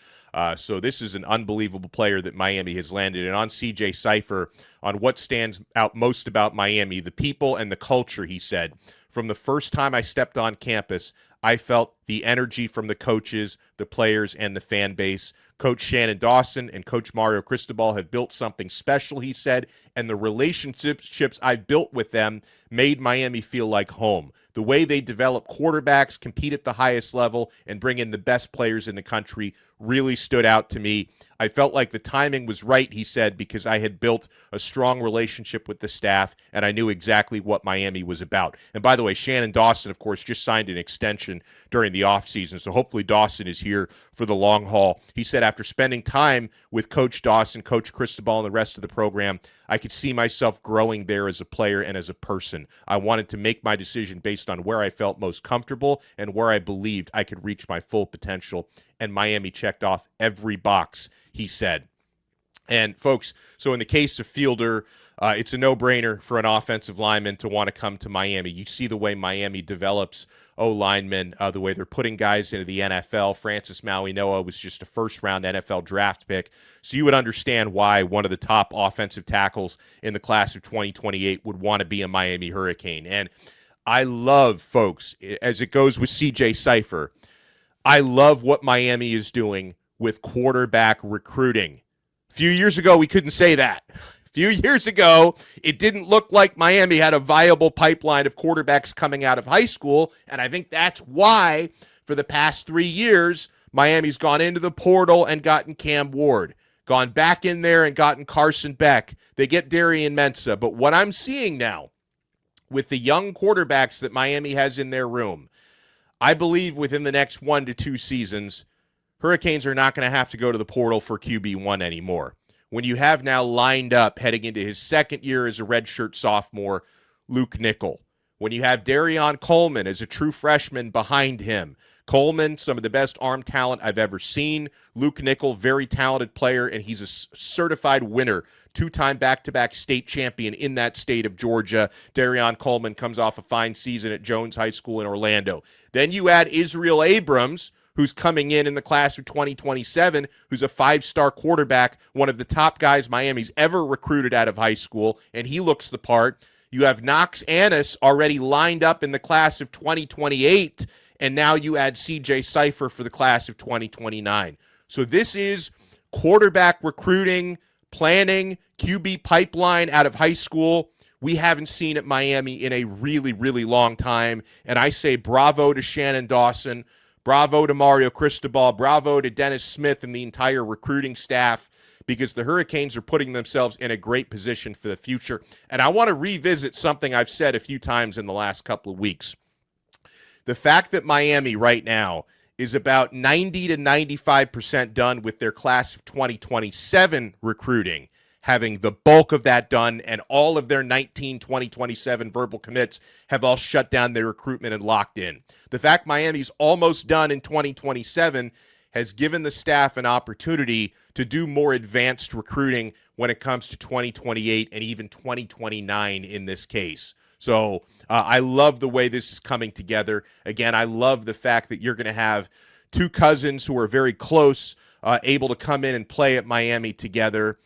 So this is an unbelievable player that Miami has landed. And on CJ Cypher, on what stands out most about Miami, the people and the culture, he said, from the first time I stepped on campus, I felt the energy from the coaches, the players, and the fan base. Coach Shannon Dawson and Coach Mario Cristobal have built something special, he said, and the relationships I've built with them made Miami feel like home. The way they develop quarterbacks, compete at the highest level, and bring in the best players in the country really stood out to me. I felt like the timing was right, he said, because I had built a strong relationship with the staff, and I knew exactly what Miami was about. And by the way, Shannon Dawson, of course, just signed an extension during the offseason, so hopefully Dawson is here for the long haul. He said after spending time with Coach Dawson, Coach Cristobal, and the rest of the program, I could see myself growing there as a player and as a person. I wanted to make my decision based on where I felt most comfortable and where I believed I could reach my full potential. And Miami checked off every box, he said. And folks, so in the case of Fielder, it's a no-brainer for an offensive lineman to want to come to Miami. You see the way Miami develops O-linemen, the way they're putting guys into the NFL. Francis Maui-Noah was just a first-round NFL draft pick. So you would understand why one of the top offensive tackles in the class of 2028 would want to be a Miami Hurricane. And I love, folks, as it goes with CJ Cypher, I love what Miami is doing with quarterback recruiting. A few years ago, we couldn't say that. A few years ago, it didn't look like Miami had a viable pipeline of quarterbacks coming out of high school, and I think that's why, for the past 3 years, Miami's gone into the portal and gotten Cam Ward, gone back in there and gotten Carson Beck. They get Darian Mensah. But what I'm seeing now with the young quarterbacks that Miami has in their room, I believe within the next 1 to 2 seasons, Hurricanes are not going to have to go to the portal for QB1 anymore. When you have now lined up heading into his second year as a redshirt sophomore, Luke Nickel. When you have Darion Coleman as a true freshman behind him. Coleman, some of the best arm talent I've ever seen. Luke Nickel, very talented player, and he's a certified winner, 2-time back-to-back state champion in that state of Georgia. Darion Coleman comes off a fine season at Jones High School in Orlando. Then you add Israel Abrams, who's coming in the class of 2027, who's a 5-star quarterback, one of the top guys Miami's ever recruited out of high school, and he looks the part. You have Knox Annis already lined up in the class of 2028, and now you add CJ Cypher for the class of 2029. So this is quarterback recruiting, planning, QB pipeline out of high school we haven't seen at Miami in a really, really long time. And I say bravo to Shannon Dawson, bravo to Mario Cristobal, bravo to Dennis Smith and the entire recruiting staff, because the Hurricanes are putting themselves in a great position for the future. And I want to revisit something I've said a few times in the last couple of weeks. The fact that Miami right now is about 90 to 95% done with their class of 2027 recruiting, having the bulk of that done, and all of their 2027 verbal commits have all shut down their recruitment and locked in. The fact Miami's almost done in 2027 has given the staff an opportunity to do more advanced recruiting when it comes to 2028 and even 2029 in this case. So I love the way this is coming together. Again, I love the fact that you're going to have two cousins who are very close, able to come in and play at Miami together.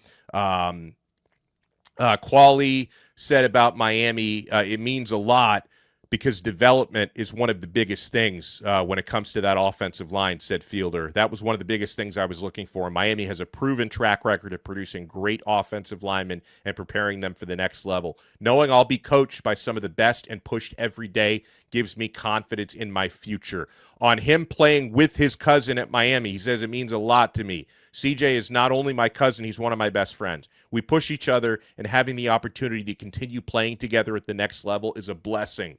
Quali said about Miami, it means a lot because development is one of the biggest things when it comes to that offensive line, said Fielder. That was one of the biggest things I was looking for. Miami has a proven track record of producing great offensive linemen and preparing them for the next level. Knowing I'll be coached by some of the best and pushed every day gives me confidence in my future. On him playing with his cousin at Miami, he says it means a lot to me. CJ is not only my cousin, he's one of my best friends. We push each other, and having the opportunity to continue playing together at the next level is a blessing.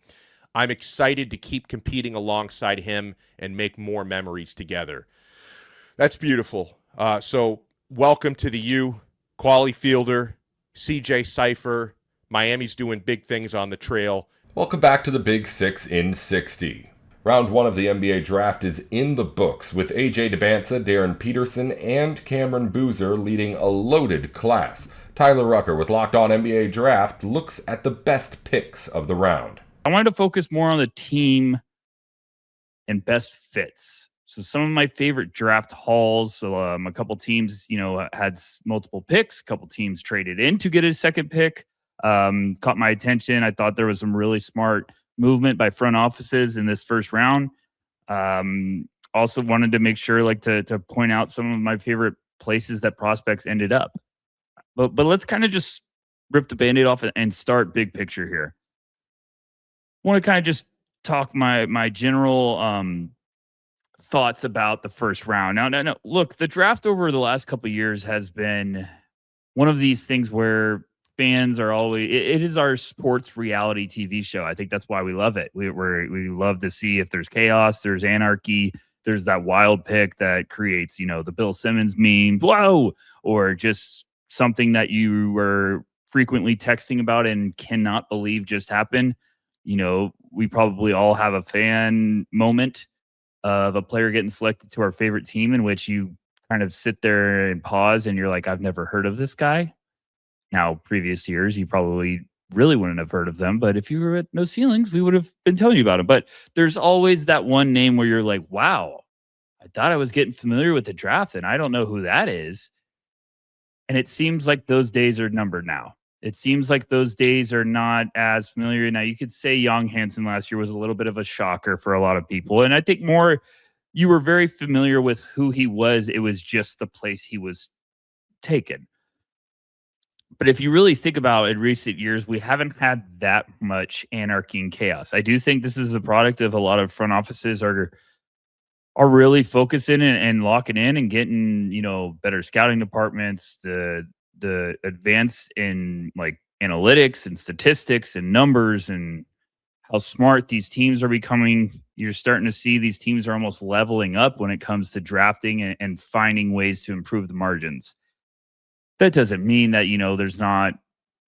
I'm excited to keep competing alongside him and make more memories together. That's beautiful. So welcome to the U, Quali Fielder, CJ Cypher. Miami's doing big things on the trail. Welcome back to the Big Six in 60. Round 1 of the NBA draft is in the books, with AJ Debantza, Darren Peterson, and Cameron Boozer leading a loaded class. Tyler Rucker with Locked On NBA Draft looks at the best picks of the round. I wanted to focus more on the team and best fits. So some of my favorite draft hauls. So a couple teams, had multiple picks. A couple teams traded in to get a second pick. Caught my attention. I thought there was some really smart movement by front offices in this first round. Also wanted to make sure to point out some of my favorite places that prospects ended up. But let's kind of just rip the Band-Aid off and start big picture here. I want to kind of just talk my general thoughts about the first round. Now, look, the draft over the last couple of years has been one of these things where fans are always, it is our sports reality TV show. I think that's why we love it. We love to see if there's chaos, there's anarchy, there's that wild pick that creates, the Bill Simmons meme, whoa, or just something that you were frequently texting about and cannot believe just happened. We probably all have a fan moment of a player getting selected to our favorite team in which you kind of sit there and pause and you're like, I've never heard of this guy. Now, previous years, you probably really wouldn't have heard of them. But if you were at No Ceilings, we would have been telling you about him. But there's always that one name where you're like, wow, I thought I was getting familiar with the draft and I don't know who that is. And it seems like those days are numbered now. It seems like those days are not as familiar. Now, you could say Young Hansen last year was a little bit of a shocker for a lot of people. And I think more you were very familiar with who he was. It was just the place he was taken. But if you really think about it, in recent years, we haven't had that much anarchy and chaos. I do think this is a product of a lot of front offices are really focusing and locking in and getting, better scouting departments, the advance in analytics and statistics and numbers and how smart these teams are becoming. You're starting to see these teams are almost leveling up when it comes to drafting and finding ways to improve the margins. That doesn't mean that, there's not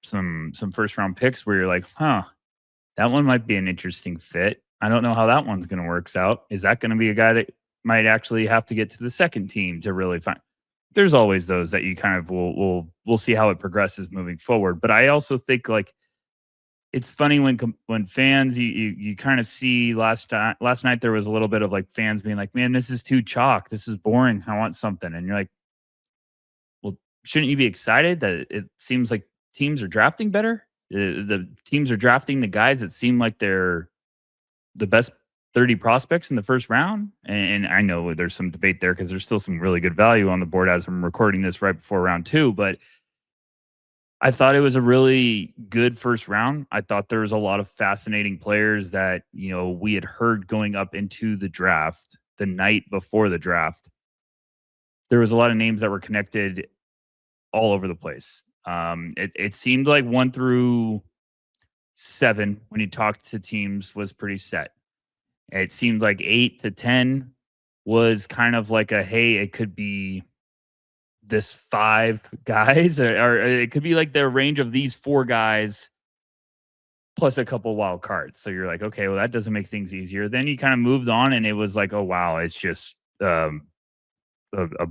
some first round picks where you're like, that one might be an interesting fit. I don't know how that one's going to work out. Is that going to be a guy that might actually have to get to the second team to really find? There's always those that you kind of we'll see how it progresses moving forward. But I also think it's funny when fans you kind of see last night there was a little bit of fans being like, man, this is too chalk. This is boring. I want something. And you're like, well, shouldn't you be excited that it seems like teams are drafting better? The teams are drafting the guys that seem like they're the best 30 prospects in the first round. And I know there's some debate there because there's still some really good value on the board as I'm recording this right before round 2. But I thought it was a really good first round. I thought there was a lot of fascinating players that, we had heard going up into the draft the night before the draft. There was a lot of names that were connected all over the place. It seemed like 1 through 7, when you talked to teams, was pretty set. It seemed like 8 to 10 was kind of like hey, it could be this 5 guys, or it could be like the range of these 4 guys plus a couple wild cards. So you're like, okay, well, that doesn't make things easier. Then you kind of moved on and it was like, oh, wow, it's just a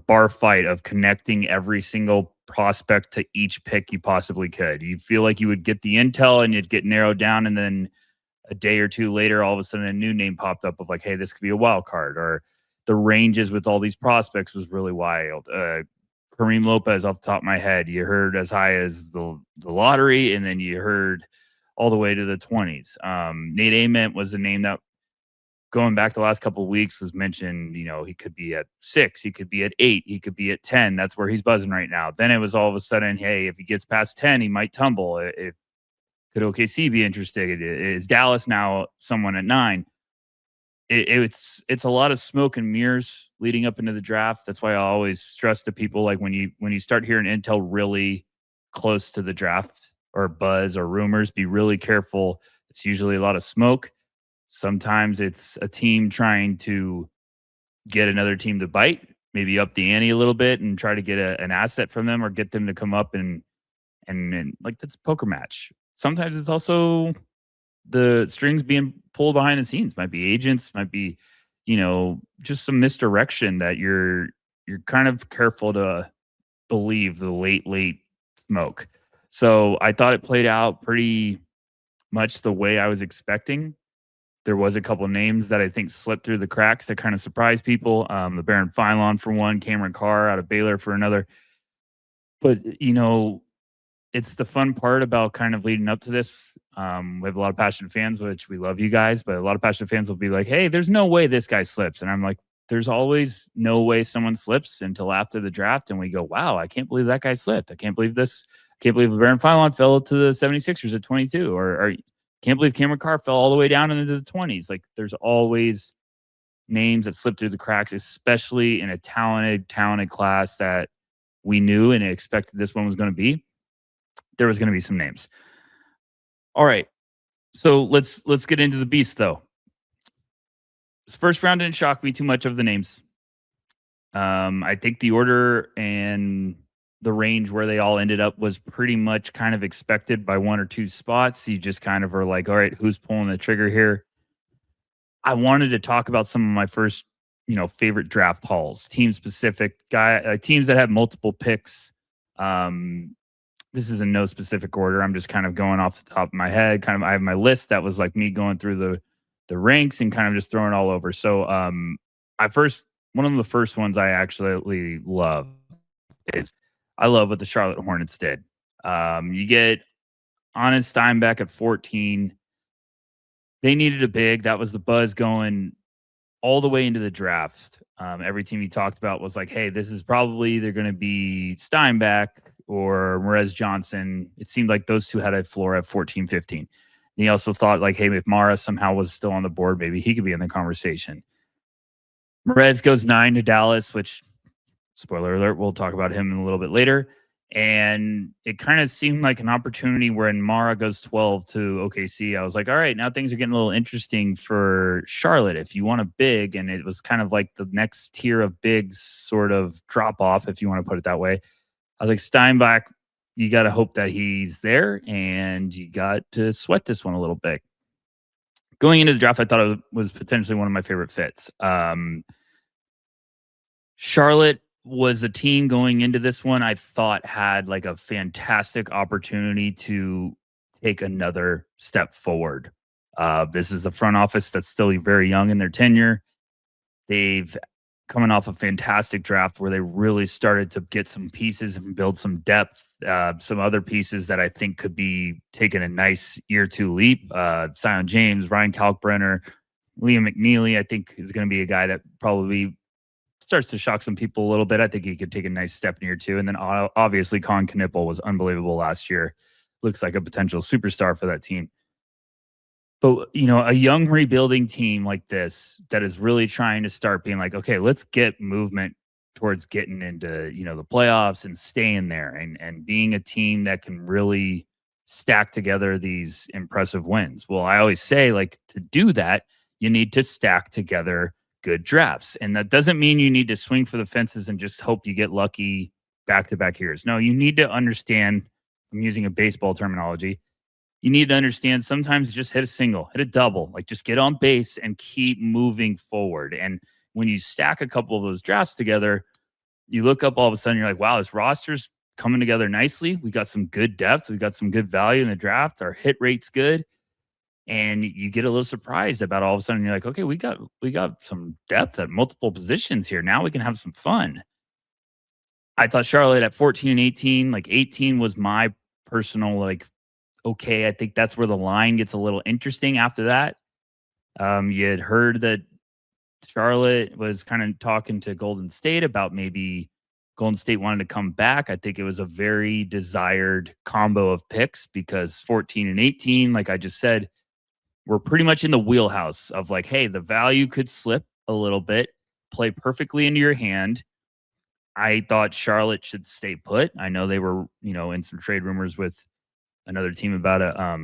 bar fight of connecting every single prospect to each pick you possibly could. You feel like you would get the intel and you'd get narrowed down, and then a day or two later, all of a sudden a new name popped up of hey, this could be a wild card. Or the ranges with all these prospects was really wild. Kareem Lopez, off the top of my head, you heard as high as the lottery, and then you heard all the way to the 20s. Nate Ament was a name that, going back the last couple of weeks, was mentioned. He could be at 6, he could be at 8, he could be at 10. That's where he's buzzing right now. Then it was all of a sudden, hey, if he gets past 10, he might tumble. Could OKC be interested? Is Dallas now someone at 9? It's a lot of smoke and mirrors leading up into the draft. That's why I always stress to people, when you start hearing intel really close to the draft or buzz or rumors, be really careful. It's usually a lot of smoke. Sometimes it's a team trying to get another team to bite, maybe up the ante a little bit and try to get an asset from them or get them to come up and that's a poker match. Sometimes it's also the strings being pulled behind the scenes. Might be agents, might be, just some misdirection that you're kind of careful to believe the late smoke. So I thought it played out pretty much the way I was expecting. There was a couple of names that I think slipped through the cracks that kind of surprised people. The Baron Philon for one, Cameron Carr out of Baylor for another. But, it's the fun part about kind of leading up to this. We have a lot of passionate fans, which we love you guys, but a lot of passionate fans will be like, hey, there's no way this guy slips. And I'm like, there's always no way someone slips until after the draft. And we go, wow, I can't believe that guy slipped. I can't believe this. I can't believe Baron Philon fell to the 76ers at 22, or can't believe Cameron Carr fell all the way down into the 20s. Like, there's always names that slip through the cracks, especially in a talented class that we knew and expected this one was going to be. There was going to be some names. All right. So let's get into the beast, though. This first round didn't shock me too much of the names. I think the order and the range where they all ended up was pretty much kind of expected by one or two spots. You just kind of are like, all right, who's pulling the trigger here? I wanted to talk about some of my first, favorite draft hauls, team specific teams that have multiple picks. This is in no specific order. I'm just kind of going off the top of my head. I have my list that was like me going through the ranks and kind of just throwing it all over. So one of the first ones I actually love is I love what the Charlotte Hornets did. You get Honest Steinbeck at 14. They needed a big. That was the buzz going all the way into the draft. Every team you talked about was like, hey, this is probably either going to be Steinbeck or Merez Johnson. It seemed like those two had a floor at 14, 15. And he also thought like, hey, if Mara somehow was still on the board, maybe he could be in the conversation. Merez goes 9 to Dallas, which, spoiler alert, we'll talk about him a little bit later. And it kind of seemed like an opportunity when Mara goes 12 to OKC. I was like, all right, now things are getting a little interesting for Charlotte. If you want a big, and it was kind of like the next tier of bigs sort of drop off, if you want to put it that way. I was like, Steinbach, you got to hope that he's there, and you got to sweat this one a little bit. Going into the draft, I thought it was potentially one of my favorite fits. Charlotte was a team going into this one I thought had like a fantastic opportunity to take another step forward. This is a front office that's still very young in their tenure. They've coming off a fantastic draft where they really started to get some pieces and build some depth, some other pieces that I think could be taking a nice year two leap. Zion James, Ryan Kalkbrenner, Liam McNeely, I think is going to be a guy that probably starts to shock some people a little bit. I think he could take a nice step in year two. And then obviously Colin Knippel was unbelievable last year. Looks like a potential superstar for that team. But, a young rebuilding team like this that is really trying to start being like, okay, let's get movement towards getting into, the playoffs and staying there and being a team that can really stack together these impressive wins. Well, I always say, like, to do that, you need to stack together good drafts. And that doesn't mean you need to swing for the fences and just hope you get lucky back-to-back years. No, you need to understand, I'm using a baseball terminology, you need to understand sometimes just hit a single, hit a double, like just get on base and keep moving forward. And when you stack a couple of those drafts together, you look up all of a sudden, you're like, wow, this roster's coming together nicely. We got some good depth. We got some good value in the draft. Our hit rate's good. And you get a little surprised about all of a sudden you're like, okay, we got some depth at multiple positions here. Now we can have some fun. I thought Charlotte at 14 and 18, like 18 was my personal, like, okay, I think that's where the line gets a little interesting after that. You had heard that Charlotte was kind of talking to Golden State about maybe Golden State wanted to come back. I think it was a very desired combo of picks because 14 and 18, like I just said, we're pretty much in the wheelhouse of like, hey, the value could slip a little bit, play perfectly into your hand. I thought Charlotte should stay put. I know they were, in some trade rumors with another team about a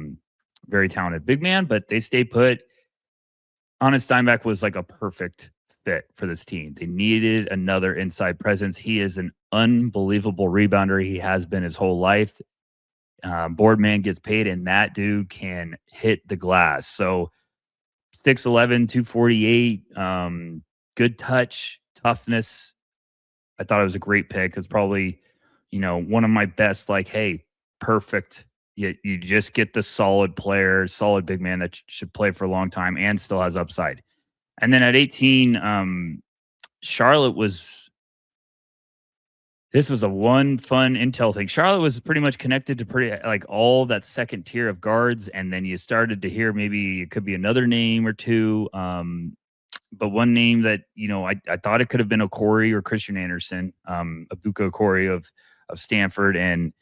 very talented big man, but they stay put. Honest Steinbeck was like a perfect fit for this team. They needed another inside presence. He is an unbelievable rebounder. He has been his whole life. Boardman gets paid, and that dude can hit the glass. So 6'11", 248, good touch, toughness. I thought it was a great pick. It's probably, one of my best, like, hey, perfect You just get the solid player, solid big man that should play for a long time and still has upside. And then at 18, Charlotte was. This was a one fun intel thing. Charlotte was pretty much connected to all that second tier of guards, and then you started to hear maybe it could be another name or two. But one name that I thought it could have been Okori or Christian Anderson, Abuka Okori of Stanford, and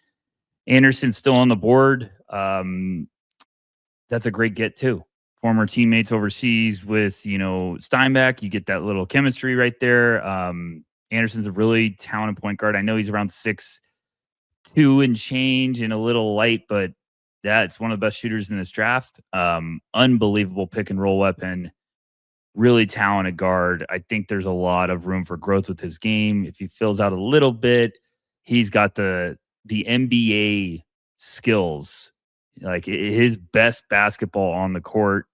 Anderson's still on the board. That's a great get too. Former teammates overseas with Steinbeck, you get that little chemistry right there. Anderson's a really talented point guard. I know he's around 6'2" and change and a little light, but that's one of the best shooters in this draft. Unbelievable pick and roll weapon. Really talented guard. I think there's a lot of room for growth with his game. If he fills out a little bit, he's got the NBA skills. Like his best basketball on the court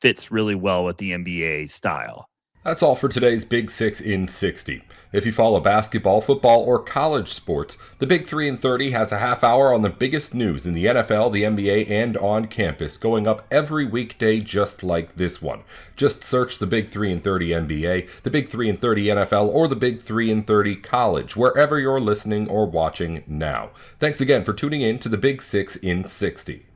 fits really well with the NBA style. That's all for today's Big Six in 60. If you follow basketball, football, or college sports, the Big 3 in 30 has a half hour on the biggest news in the NFL, the NBA, and on campus, going up every weekday just like this one. Just search the Big 3 in 30 NBA, the Big 3 in 30 NFL, or the Big 3 in 30 college, wherever you're listening or watching now. Thanks again for tuning in to the Big Six in 60.